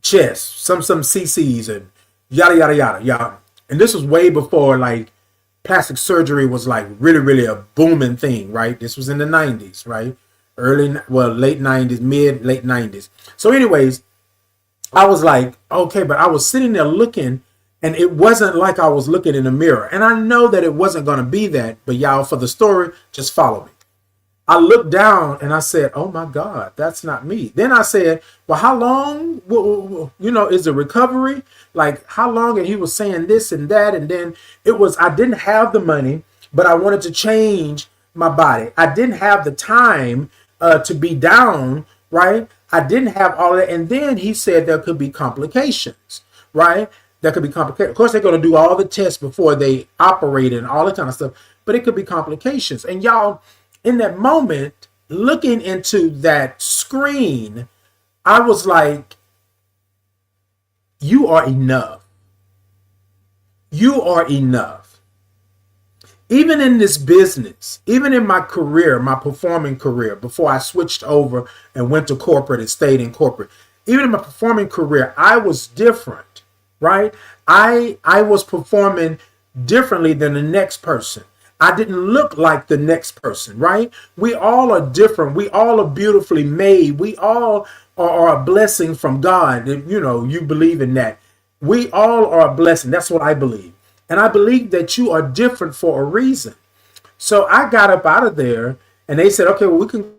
chest, some cc's and yada yada yada yada. And this was way before like plastic surgery was like really a booming thing, right? This was in the 90s, right? Late 90s, late 90s. So anyways, I was like, okay, but I was sitting there looking and it wasn't like I was looking in a mirror. And I know that it wasn't going to be that, but y'all, for the story, just follow me. I looked down and I said, oh my God, that's not me. Then I said, well, how long, is the recovery? Like how long? And he was saying this and that. And then I didn't have the money, but I wanted to change my body. I didn't have the time to be down, right? I didn't have all that. And then he said there could be complications, right? That could be complicated. Of course, they're going to do all the tests before they operate and all that kind of stuff, but it could be complications. And y'all, in that moment, looking into that screen, I was like, you are enough. You are enough. Even in this business, even in my career, my performing career, before I switched over and went to corporate and stayed in corporate, even in my performing career, I was different, right? I was performing differently than the next person. I didn't look like the next person, right? We all are different. We all are beautifully made. We all are a blessing from God. You believe in that. We all are a blessing. That's what I believe. And I believe that you are different for a reason. So I got up out of there and they said, okay, well, we can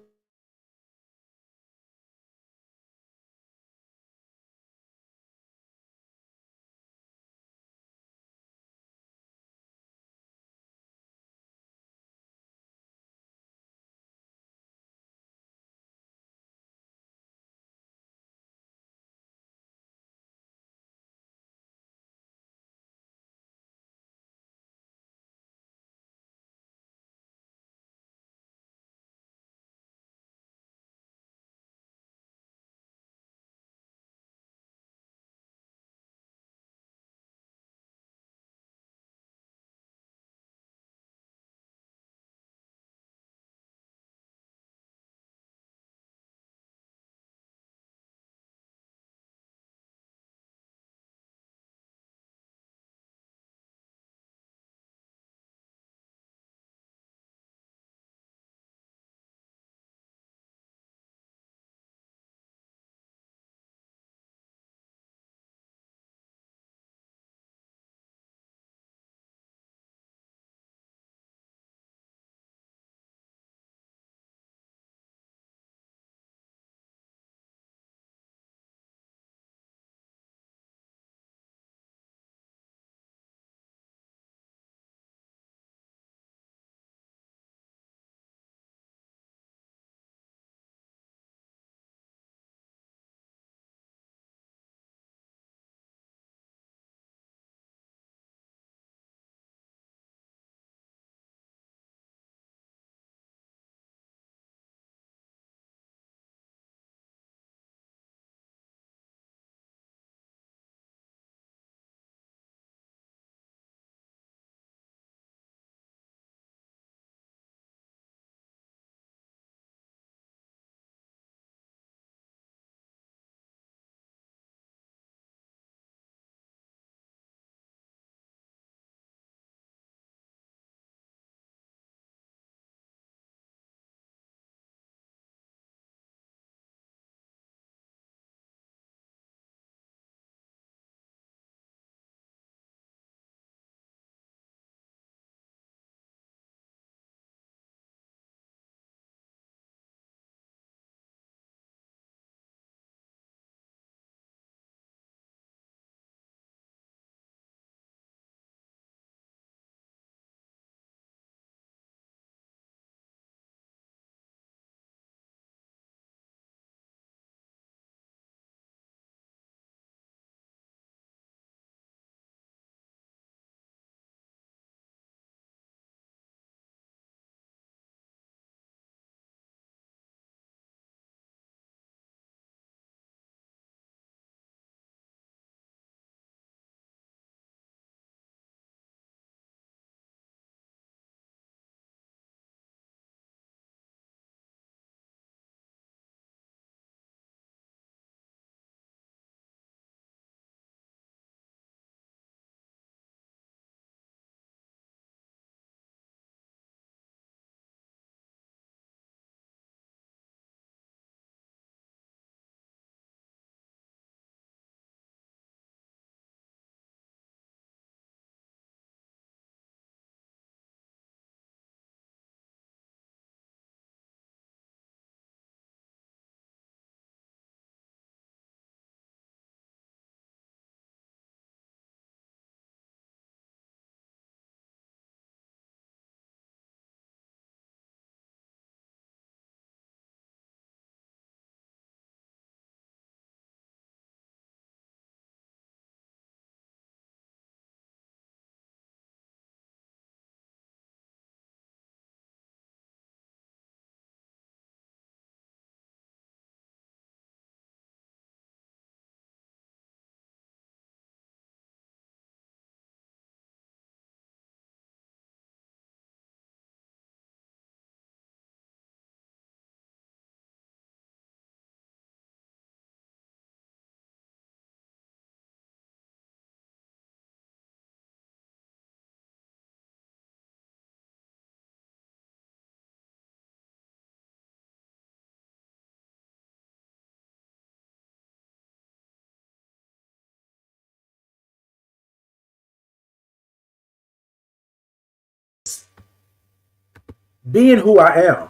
being who I am.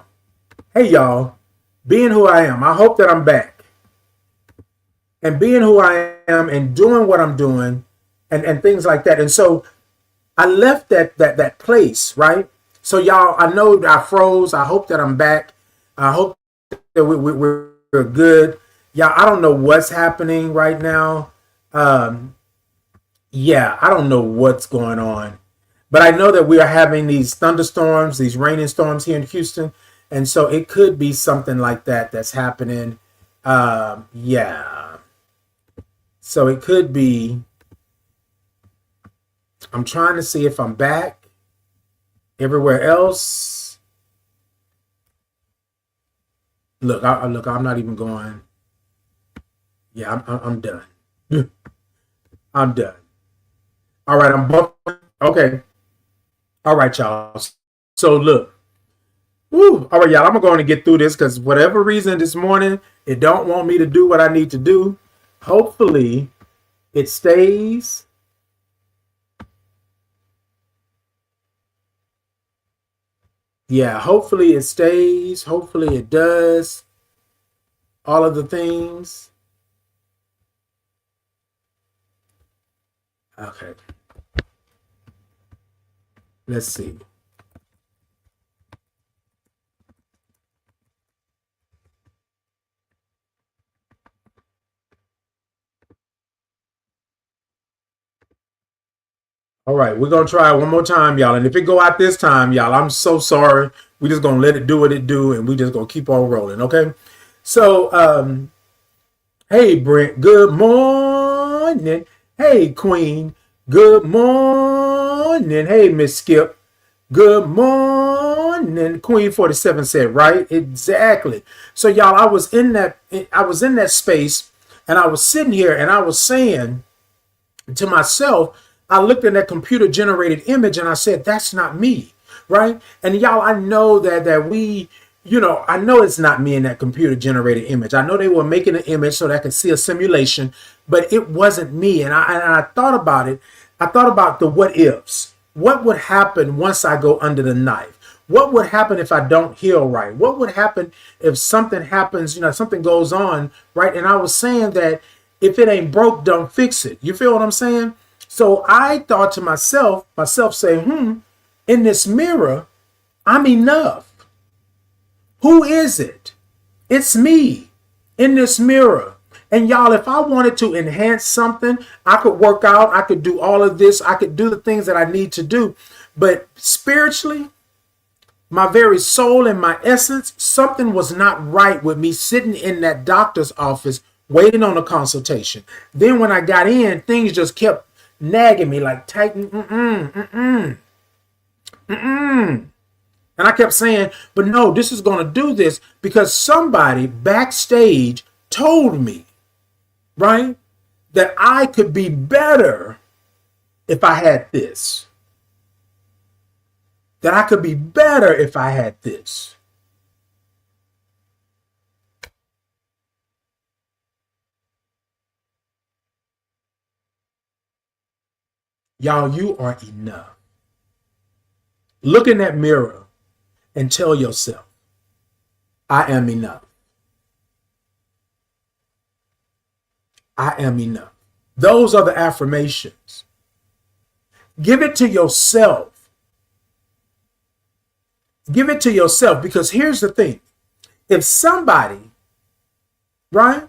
Hey, y'all, being who I am. I hope that I'm back. And being who I am and doing what I'm doing and things like that. And so I left that place, right? So y'all, I know I froze. I hope that I'm back. I hope that we're good. Y'all, I don't know what's happening right now. Yeah, I don't know what's going on. But I know that we are having these thunderstorms, these raining storms here in Houston. And so it could be something like that that's happening. Yeah. So it could be. I'm trying to see if I'm back. Everywhere else. Look, I'm not even going. Yeah, I'm done. I'm done. All right, I'm buffering. Okay. All right, y'all. So look. Woo. All right, y'all. I'm going to get through this because whatever reason this morning, it don't want me to do what I need to do. Hopefully, it stays. Yeah, hopefully it stays. Hopefully it does. All of the things. Okay. Let's see. All right, we're gonna try it one more time, y'all. And if it go out this time, y'all, I'm so sorry. We just gonna let it do what it do, and we just gonna keep on rolling, okay? So, hey Brent, good morning. Hey Queen, good morning. Hey Miss Skip, good morning. Queen 47 said, right? Exactly. So y'all, I was in that space, and I was sitting here, and I was saying to myself, I looked at that computer generated image and I said, that's not me, right? And y'all, I know that we, I know it's not me in that computer generated image. I know they were making an image so that I could see a simulation, but it wasn't me. And I thought about it. I thought about the what ifs. What would happen once I go under the knife? What would happen if I don't heal right? What would happen if something happens, something goes on, right? And I was saying that if it ain't broke, don't fix it. You feel what I'm saying? So I thought to myself say, in this mirror, I'm enough. Who is it? It's me in this mirror. And y'all, if I wanted to enhance something, I could work out, I could do all of this, I could do the things that I need to do. But spiritually, my very soul and my essence, something was not right with me sitting in that doctor's office waiting on a consultation. Then when I got in, things just kept nagging me like tighten, and I kept saying, but no, this is going to do this because somebody backstage told me, right, that I could be better if I had this. That I could be better if I had this. Y'all, you are enough. Look in that mirror and tell yourself, I am enough. I am enough. Those are the affirmations. Give it to yourself. Give it to yourself because here's the thing. If somebody, right?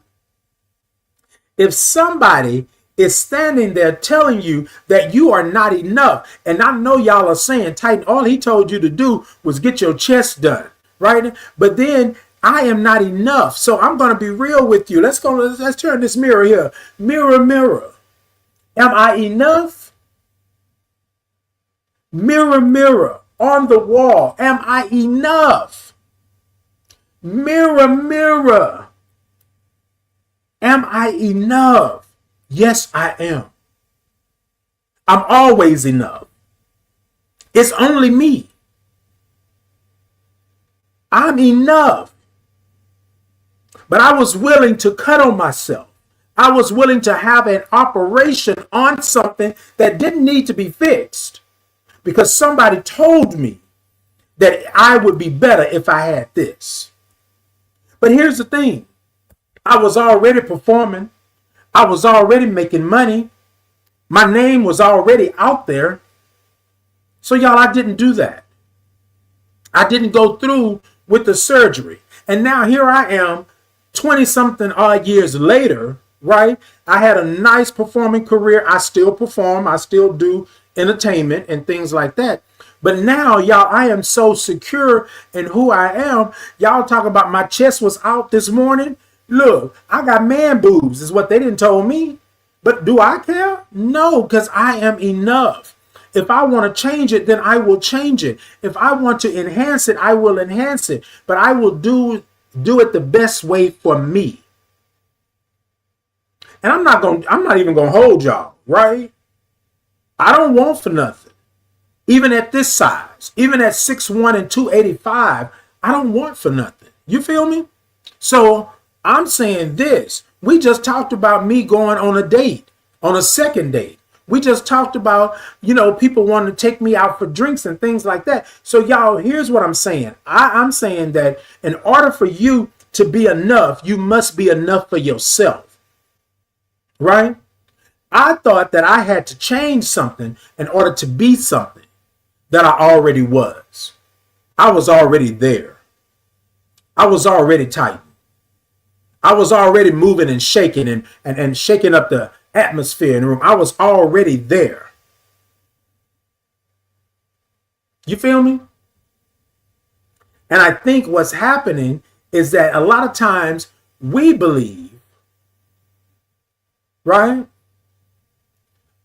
If somebody is standing there telling you that you are not enough. And I know y'all are saying, Titan, all he told you to do was get your chest done, right? But then I am not enough. So I'm going to be real with you. Let's turn this mirror here. Mirror, mirror. Am I enough? Mirror, mirror on the wall. Am I enough? Mirror, mirror. Am I enough? Yes, I am. I'm always enough. It's only me. I'm enough. But I was willing to cut on myself. I was willing to have an operation on something that didn't need to be fixed because somebody told me that I would be better if I had this. But here's the thing. I was already performing. I was already making money. My name was already out there. So y'all, I didn't do that. I didn't go through with the surgery. And now here I am, 20 something odd years later, right? I had a nice performing career. I still perform. I still do entertainment and things like that. But now, y'all, I am so secure in who I am. Y'all talk about my chest was out this morning. Look, I got man boobs is what they didn't tell me. But do I care? No, because I am enough. If I want to change it, then I will change it. If I want to enhance it, I will enhance it. But I will do it the best way for me. And I'm not even gonna hold y'all, right? I don't want for nothing. Even at this size, even at 6'1" and 285, I don't want for nothing. You feel me? So I'm saying this. We just talked about me going on a date, on a second date. We just talked about, people wanting to take me out for drinks and things like that. So y'all, here's what I'm saying. I'm saying that in order for you to be enough, you must be enough for yourself, right? I thought that I had to change something in order to be something that I already was. I was already there. I was already tight. I was already moving and shaking and shaking up the atmosphere in the room. I was already there. You feel me? And I think what's happening is that a lot of times we believe, right?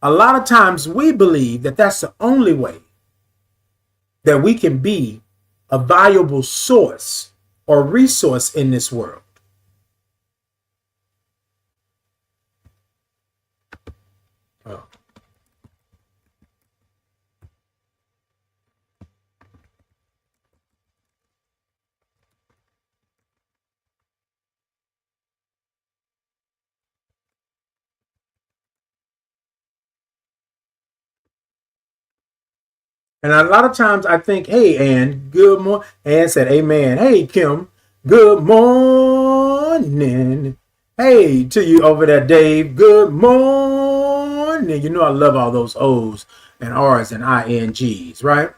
A lot of times we believe that that's the only way that we can be a valuable source or resource in this world. Oh. And a lot of times I think, hey, Ann, good morning. Ann said, amen. Hey, Kim, good morning. Hey, to you over there, Dave, good morning. You know I love all those O's and R's and INGs, right?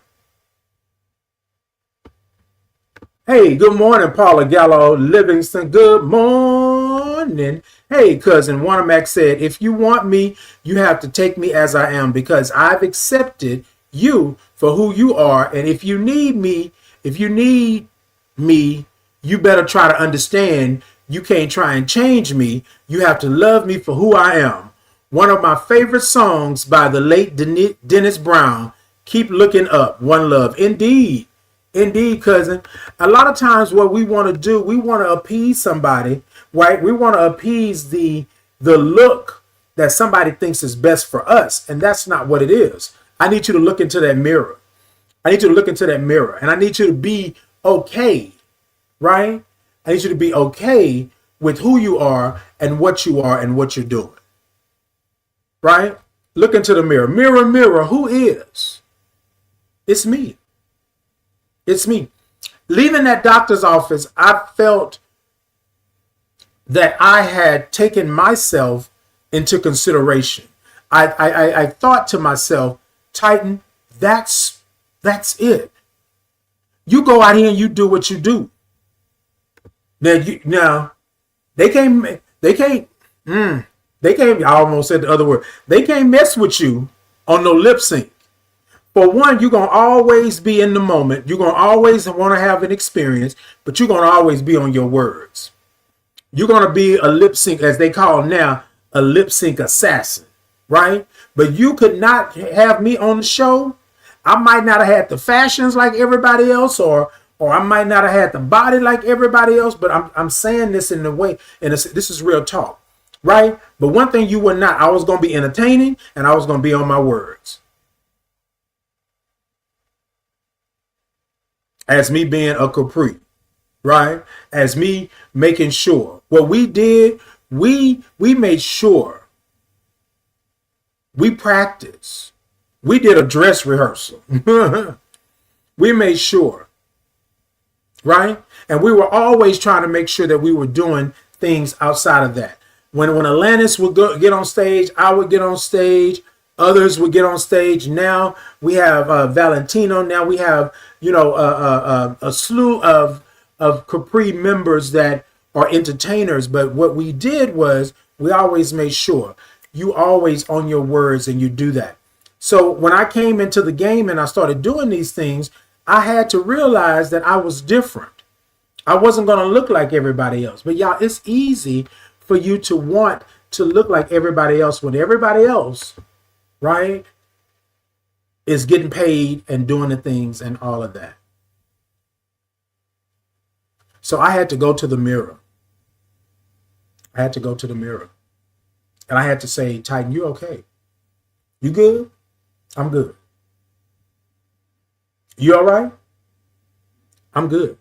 Hey, good morning, Paula Gallo Livingston. Good morning. Hey, cousin Wanamac said, if you want me, you have to take me as I am because I've accepted you for who you are. And if you need me, you better try to understand you can't try and change me. You have to love me for who I am. One of my favorite songs by the late Dennis Brown, Keep Looking Up, One Love. Indeed. Indeed, cousin. A lot of times what we want to do, we want to appease somebody, right? We want to appease the look that somebody thinks is best for us. And that's not what it is. I need you to look into that mirror. I need you to look into that mirror. And I need you to be okay, right? I need you to be okay with who you are and what you're doing, right? Look into the mirror. Mirror, mirror, who is? It's me. It's me. Leaving that doctor's office, I felt that I had taken myself into consideration. I thought to myself, Titan, that's it. You go out here and you do what you do. Now they can't, I almost said the other word. They can't mess with you on no lip sync. For one, you're going to always be in the moment. You're going to always want to have an experience, but you're going to always be on your words. You're going to be a lip sync, as they call now, a lip sync assassin, right? But you could not have me on the show. I might not have had the fashions like everybody else, or I might not have had the body like everybody else, but I'm saying this in a way, and this is real talk, right? But one thing you were not, I was going to be entertaining, and I was going to be on my words. As me being a Capri, right? As me making sure. What we did, we made sure. We practiced. We did a dress rehearsal. We made sure right? And we were always trying to make sure that we were doing things outside of that. When Atlantis would get on stage, I would get on stage. Others would get on stage. Now we have Valentino. Now we have a slew of Capri members that are entertainers. But what we did was we always made sure you always on your words and you do that. So when I came into the game and I started doing these things, I had to realize that I was different. I wasn't going to look like everybody else. But y'all, it's easy for you to want to look like everybody else when everybody else, right, is getting paid and doing the things and all of that. So I had to go to the mirror. I had to go to the mirror. And I had to say, Titan, you okay? You good? I'm good. You all right? I'm good.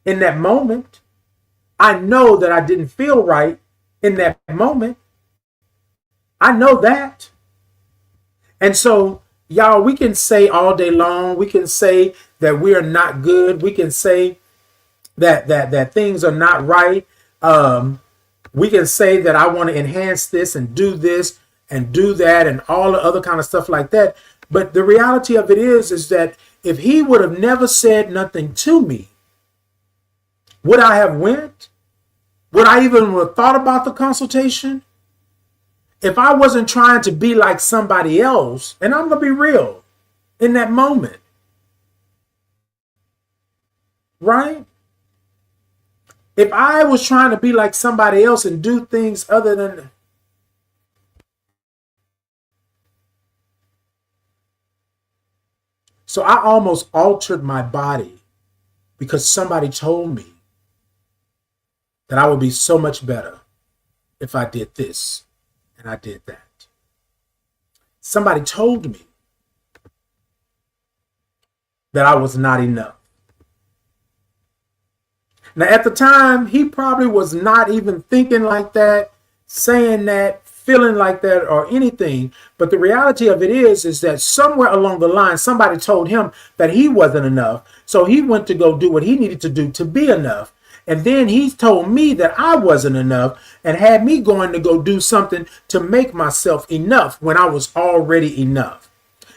in that moment. I know that I didn't feel right in that moment. I know that. And so, y'all, we can say all day long, we can say that we are not good. We can say that things are not right. We can say that I want to enhance this and do that and all the other kind of stuff like that. But the reality of it is that if he would have never said nothing to me, would I have went? Would I even have thought about the consultation? If I wasn't trying to be like somebody else, and I'm going to be real in that moment, right? If I was trying to be like somebody else and do things other than... So I almost altered my body because somebody told me that I would be so much better if I did this and I did that. Somebody told me that I was not enough. Now, at the time, he probably was not even thinking like that, saying that, feeling like that, or anything. But the reality of it is that somewhere along the line, somebody told him that he wasn't enough. So he went to go do what he needed to do to be enough. And then he told me that I wasn't enough and had me going to go do something to make myself enough when I was already enough.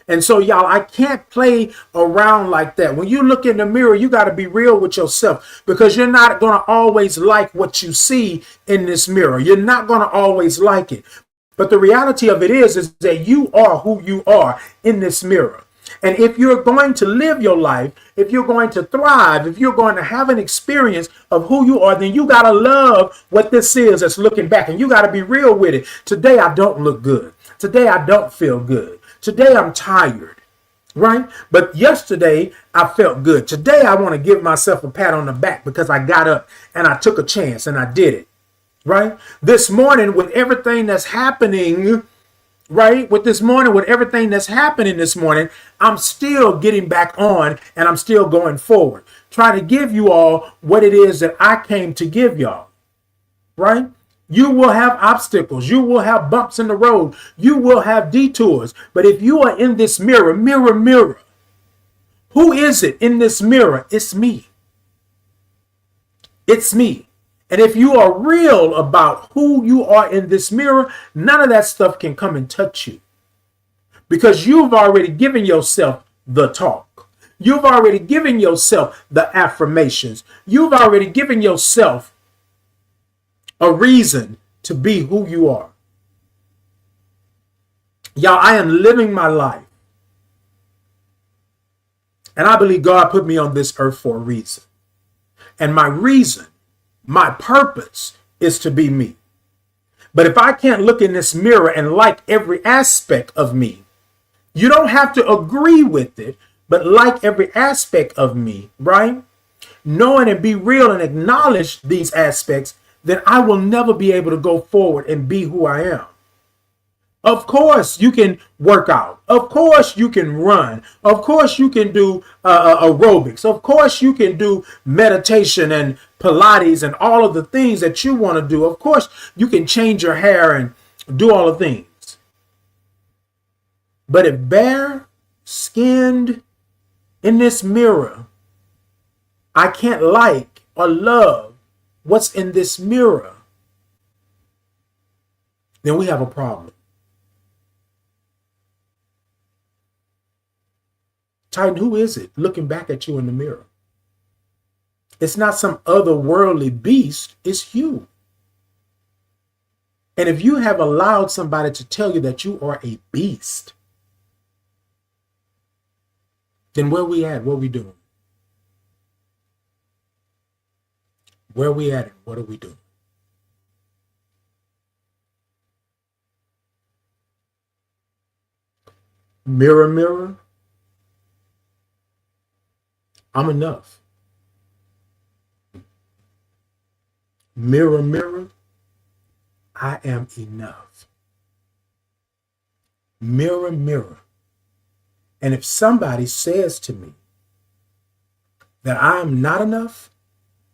And so, y'all, I can't play around like that. When you look in the mirror, you got to be real with yourself, because you're not going to always like what you see in this mirror. You're not going to always like it. But the reality of it is that you are who you are in this mirror. And if you're going to live your life, if you're going to thrive, if you're going to have an experience of who you are, then you got to love what this is that's looking back. And you got to be real with it. Today, I don't look good. Today, I don't feel good. Today, I'm tired, right? But yesterday, I felt good. Today, I want to give myself a pat on the back because I got up and I took a chance and I did it, right? This morning, with everything that's happening, right? With everything that's happening this morning, I'm still getting back on and I'm still going forward, trying to give you all what it is that I came to give y'all, right? You will have obstacles. You will have bumps in the road. You will have detours. But if you are in this mirror, mirror, who is it in this mirror? It's me. It's me. And if you are real about who you are in this mirror, none of that stuff can come and touch you, because you've already given yourself the talk. You've already given yourself the affirmations. You've already given yourself a reason to be who you are. Y'all, I am living my life. And I believe God put me on this earth for a reason. And my reason, my purpose is to be me. But if I can't look in this mirror and like every aspect of me, you don't have to agree with it, but like every aspect of me, right? Knowing and be real and acknowledge these aspects, then I will never be able to go forward and be who I am. Of course, you can work out. Of course, you can run. Of course, you can do aerobics. Of course, you can do meditation and Pilates and all of the things that you want to do. Of course, you can change your hair and do all the things. But if bare skinned in this mirror, I can't like or love what's in this mirror, then we have a problem. Titan, who is it looking back at you in the mirror? It's not some otherworldly beast, it's you. And if you have allowed somebody to tell you that you are a beast, then where we at? What are we doing? Where are we at and what are we doing? Mirror, mirror, I'm enough. Mirror, mirror, I am enough. Mirror, mirror. And if somebody says to me that I am not enough,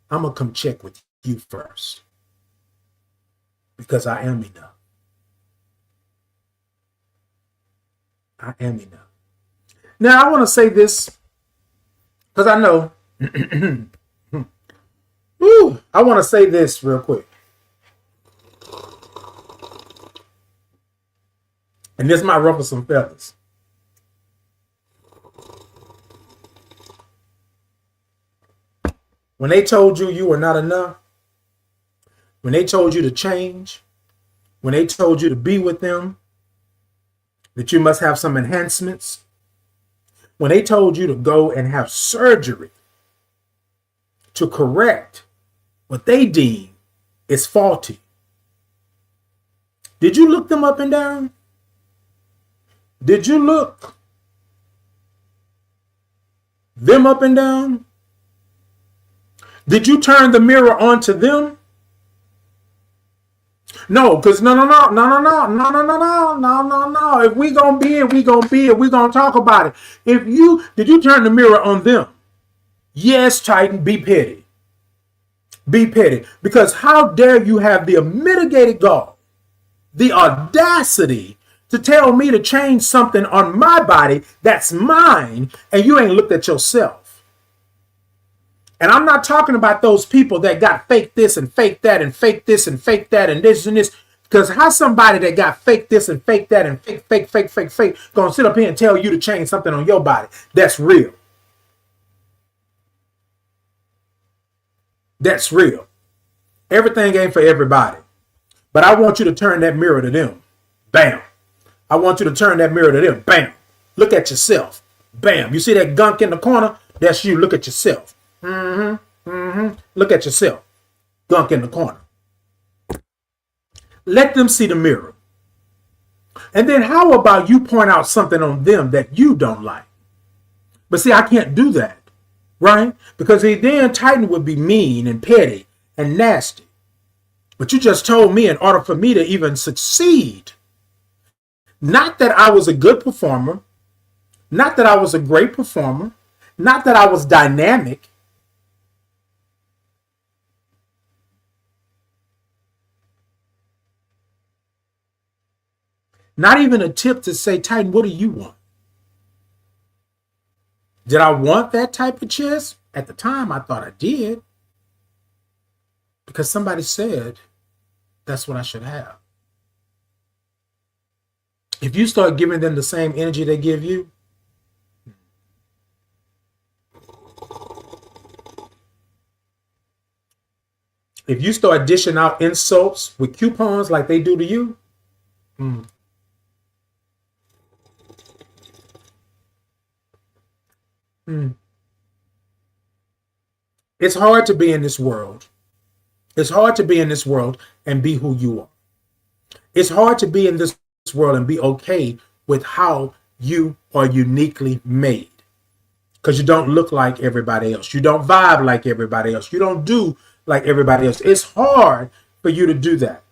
I'm going to come check with you first because I am enough. I am enough. Now, I want to say this because I know. I want to say this real quick. And this might ruffle some feathers. When they told you you were not enough, when they told you to change, when they told you to be with them, that you must have some enhancements, when they told you to go and have surgery to correct what they deem is faulty, did you look them up and down? Did you look them up and down? Did you turn the mirror onto them? No, because no. If we gonna be it, we gonna talk about it. Did you turn the mirror on them? Yes, Titan, be petty. Be petty. Because how dare you have the unmitigated gall, the audacity to tell me to change something on my body that's mine, and you ain't looked at yourself. And I'm not talking about those people that got fake this and fake that and fake this and fake that and this and this. Because how somebody that got fake this and fake that and fake gonna sit up here and tell you to change something on your body that's real? That's real. Everything ain't for everybody. But I want you to turn that mirror to them. Bam. I want you to turn that mirror to them. Bam. Look at yourself. Bam. You see that gunk in the corner? That's you. Look at yourself. Look at yourself. Gunk in the corner. Let them see the mirror. And then how about you point out something on them that you don't like? But see, I can't do that, right? Because then Titan would be mean and petty and nasty. But you just told me in order for me to even succeed, not that I was a good performer, not that I was a great performer, not that I was dynamic, not even a tip to say, Titan, what do you want? Did I want that type of chest? At the time, I thought I did. Because somebody said that's what I should have. If you start giving them the same energy they give you, if you start dishing out insults with coupons like they do to you, it's hard to be in this world. It's hard to be in this world and be who you are. It's hard to be in this world and be okay with how you are uniquely made. Because you don't look like everybody else. You don't vibe like everybody else. You don't do like everybody else. It's hard for you to do that.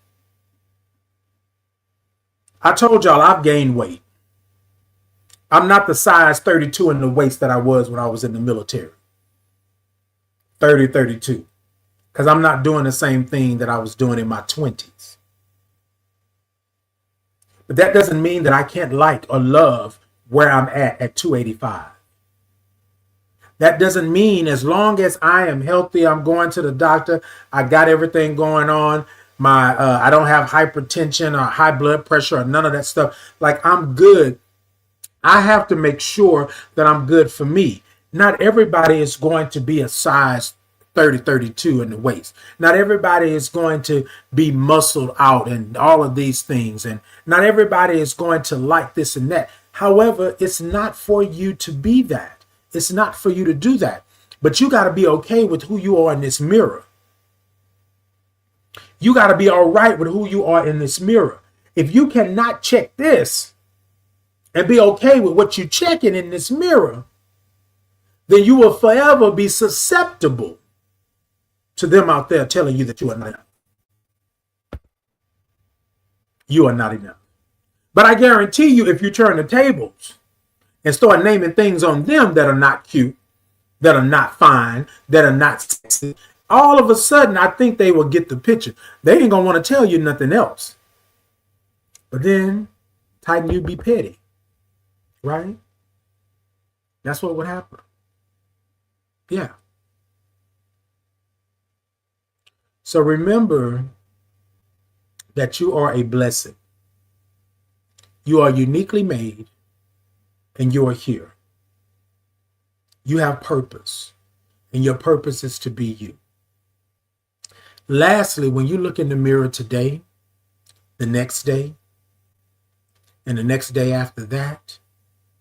I told y'all I've gained weight. I'm not the size 32 in the waist that I was when I was in the military. 30, 32. Because I'm not doing the same thing that I was doing in my 20s. But that doesn't mean that I can't like or love where I'm at 285. That doesn't mean as long as I am healthy, I'm going to the doctor, I got everything going on, I don't have hypertension or high blood pressure or none of that stuff. Like, I'm good. I have to make sure that I'm good for me. Not everybody is going to be a size 30, 32 in the waist. Not everybody is going to be muscled out and all of these things. And not everybody is going to like this and that. However, it's not for you to be that. It's not for you to do that. But you got to be okay with who you are in this mirror. You got to be all right with who you are in this mirror. If you cannot check this and be okay with what you're checking in this mirror, then you will forever be susceptible to them out there telling you that you are not enough. You are not enough. But I guarantee you, if you turn the tables and start naming things on them that are not cute, that are not fine, that are not sexy, all of a sudden, I think they will get the picture. They ain't going to want to tell you nothing else. But then, Titan, you be petty, right? That's what would happen. Yeah. So remember that you are a blessing. You are uniquely made, and you are here. You have purpose, and your purpose is to be you. Lastly, when you look in the mirror today, the next day, and the next day after that,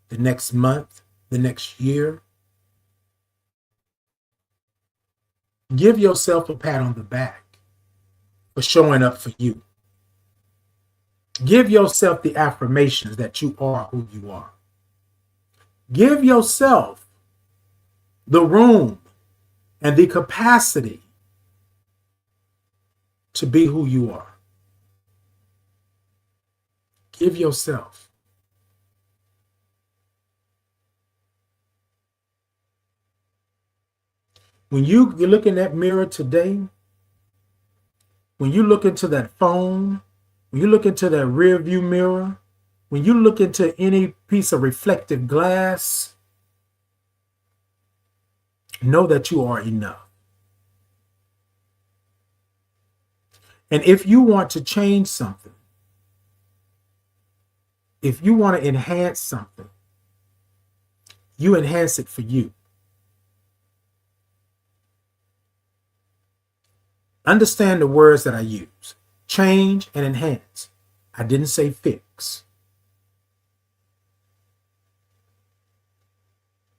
the next month, the next year, give yourself a pat on the back for showing up for you. Give yourself the affirmations that you are who you are. Give yourself the room and the capacity to be who you are. Give yourself. When you look in that mirror today, when you look into that phone, when you look into that rear view mirror, when you look into any piece of reflective glass, know that you are enough. And if you want to change something, if you want to enhance something, you enhance it for you. Understand the words that I use. Change and enhance. I didn't say fix.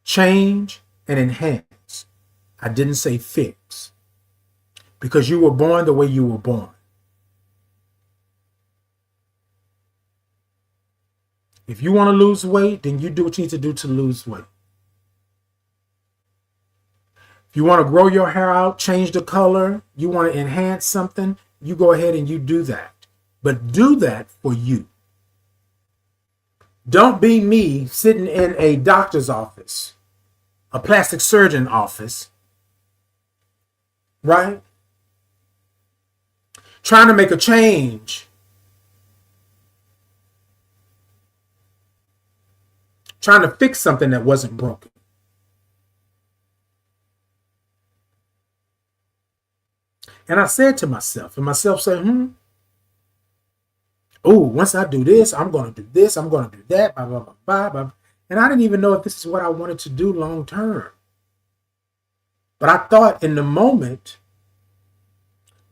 Change and enhance. I didn't say fix. Because you were born the way you were born. If you want to lose weight, then you do what you need to do to lose weight. If you want to grow your hair out, change the color, you want to enhance something, you go ahead and you do that. But do that for you. Don't be me sitting in a doctor's office, a plastic surgeon office, right? Trying to make a change. Trying to fix something that wasn't broken. And I said to myself, and myself said, oh, once I do this, I'm going to do this, I'm going to do that, blah, blah, blah, blah, blah. And I didn't even know if this is what I wanted to do long term. But I thought in the moment,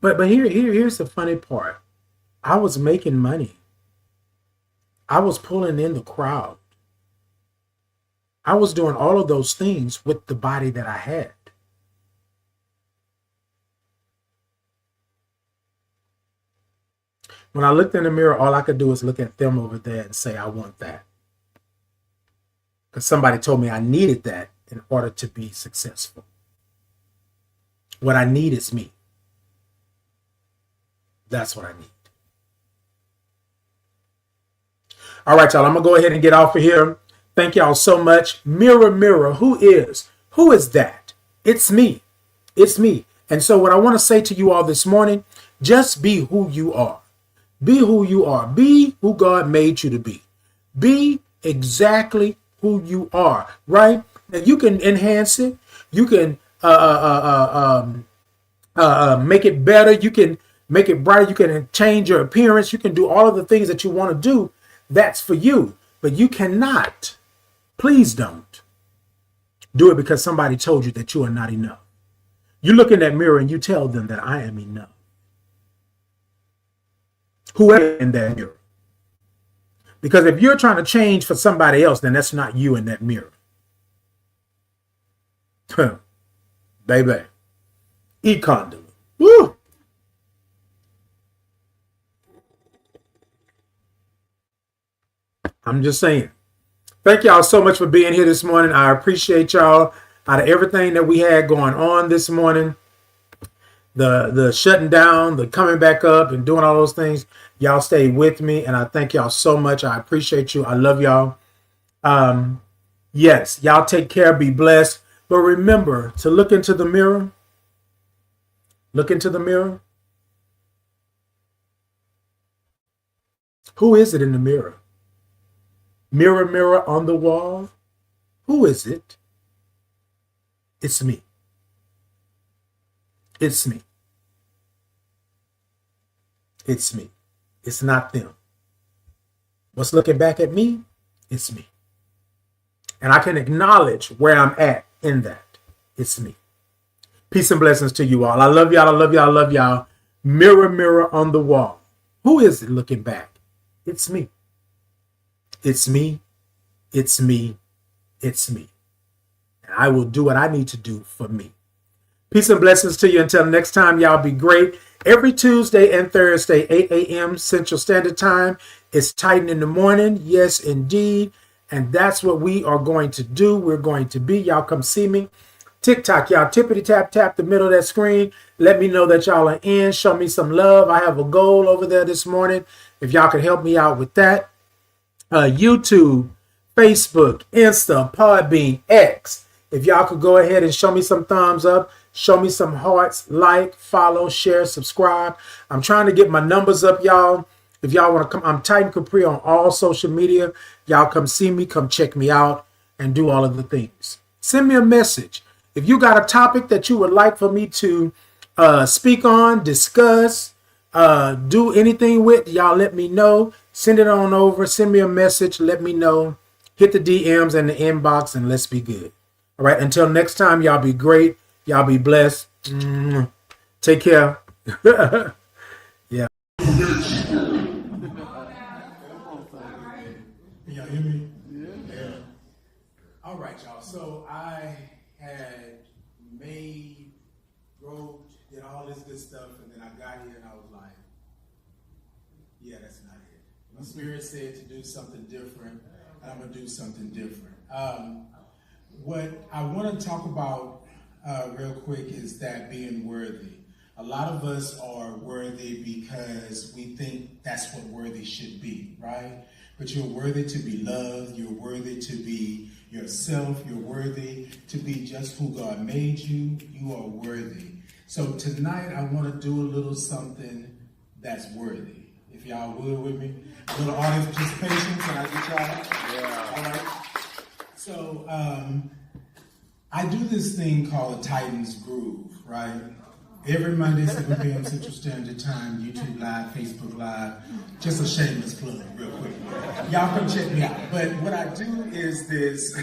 but here's the funny part. I was making money. I was pulling in the crowd. I was doing all of those things with the body that I had. When I looked in the mirror, all I could do was look at them over there and say, I want that. Because somebody told me I needed that in order to be successful. What I need is me. That's what I need. All right, y'all, I'm going to go ahead and get off of here. Thank y'all so much. Mirror, mirror, who is? Who is that? It's me. It's me. And so what I want to say to you all this morning, just be who you are. Be who you are. Be who God made you to be. Be exactly who you are, right? Now you can enhance it. You can make it better. You can make it brighter. You can change your appearance. You can do all of the things that you want to do. That's for you. But you cannot, please don't do it because somebody told you that you are not enough. You look in that mirror and you tell them that I am enough. Whoever in that mirror. Because if you're trying to change for somebody else, then that's not you in that mirror. Baby. E-condom. Woo! I'm just saying. Thank y'all so much for being here this morning. I appreciate y'all. Out of everything that we had going on this morning, the shutting down, the coming back up and doing all those things, y'all stayed with me. And I thank y'all so much. I appreciate you. I love y'all. Yes, y'all take care. Be blessed. But remember to look into the mirror Look into the mirror. Who is it in the mirror? Mirror, mirror on the wall. Who is it? It's me. It's me. It's me. It's not them. What's looking back at me? It's me. And I can acknowledge where I'm at in that. It's me. Peace and blessings to you all. I love y'all. I love y'all. I love y'all. Mirror, mirror on the wall. Who is it looking back? It's me. It's me. It's me. It's me. And I will do what I need to do for me. Peace and blessings to you. Until next time, y'all be great. Every Tuesday and Thursday, 8 a.m. Central Standard Time. It's Titan in the morning. Yes, indeed. And that's what we are going to do. We're going to be. Y'all come see me. TikTok, y'all tippity tap the middle of that screen. Let me know that y'all are in. Show me some love. I have a goal over there this morning. If y'all could help me out with that. YouTube, Facebook, Insta, Podbean, X. If y'all could go ahead and show me some thumbs up. Show me some hearts. Like, follow, share, subscribe. I'm trying to get my numbers up, y'all. If y'all want to come, I'm Titan Capri on all social media. Y'all come see me, come check me out, and do all of the things. Send me a message. If you got a topic that you would like for me to speak on, discuss, do anything with, y'all let me know. Send it on over. Send me a message. Let me know. Hit the DMs and the inbox, and let's be good. All right. Until next time, y'all be great. Y'all be blessed. Take care. Yeah. Can y'all hear me? Yeah. All right, y'all. So I had wrote, did all this good stuff, and then I got here and I was like, yeah, that's not it. My spirit said to do something different, and I'm going to do something different. What I want to talk about real quick is that being worthy. A lot of us are worthy because we think that's what worthy should be, right? But you're worthy to be loved. You're worthy to be yourself. You're worthy to be just who God made you. You are worthy. So tonight I want to do a little something that's worthy. If y'all would with me. A little audience participation. Can I get y'all? Yeah. All right. So I do this thing called a Titans Groove, right? Every Monday, 7 p.m. Central Standard Time, YouTube Live, Facebook Live. Just a shameless plug, real quick. Y'all come check me out. But what I do is this,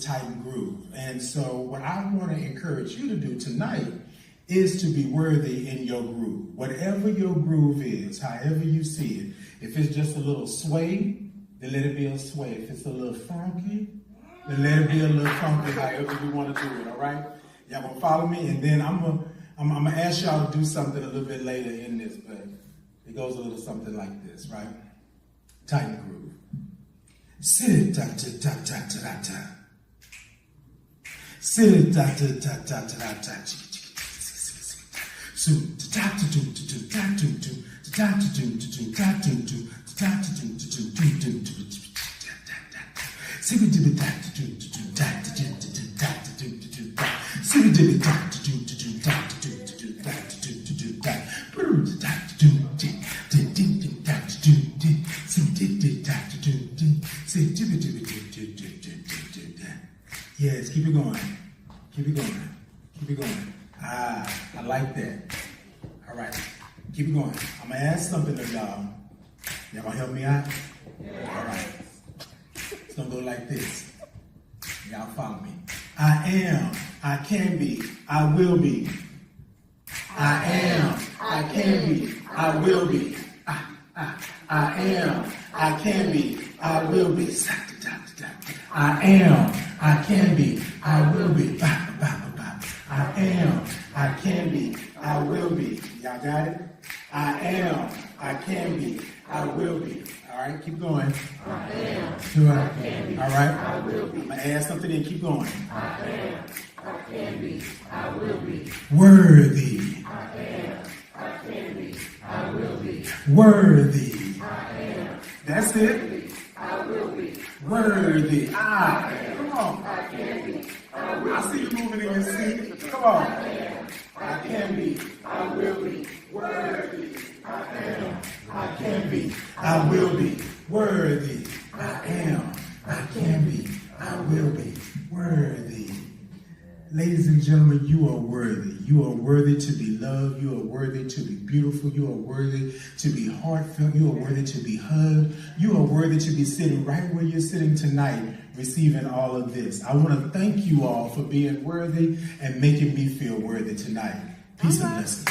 Titan Groove. And so what I want to encourage you to do tonight is to be worthy in your groove. Whatever your groove is, however you see it. If it's just a little sway, then let it be a sway. If it's a little funky, then let it be a little funky, however you want to do it, all right? Y'all gonna follow me, and then I'm gonna ask y'all to do something a little bit later in this, but it goes a little something like this, right? Titan groove. Sit ta ta ta ta ta ta. Sit ta ta ta ta ta ta. So ta ta ta ta ta ta ta ta ta ta Yes, keep it going. Keep it going. Keep it going. Ah, I like that. All right, keep it going. I'm gonna ask something of y'all. Y'all gonna help me out? Yeah. All right. It's gonna go like this. Y'all follow me. I am, I can be, I will be. I am, I can be, I will be. I am, I can be, I will be. I am, I can be, I will be. I am, I can be, I will be. Y'all got it? I am, I can be, I will be. All right, keep going. I am, I can be, all right, I will be. I'm going to add something in, keep going. I am, I can be, I will be. Worthy. I am, I can be, I will be. Worthy. I am. That's it. I will be. Worthy. Come on. I can be. I will. I see you moving in your seat. Come on. I can be, I will be worthy. I am, I can be, I will be worthy. I am, I can be, I will be worthy. Ladies and gentlemen, you are worthy. You are worthy to be loved. You are worthy to be beautiful. You are worthy to be heartfelt. You are worthy to be hugged. You are worthy to be sitting right where you're sitting tonight, receiving all of this. I want to thank you all for being worthy and making me feel worthy tonight. Peace and blessings.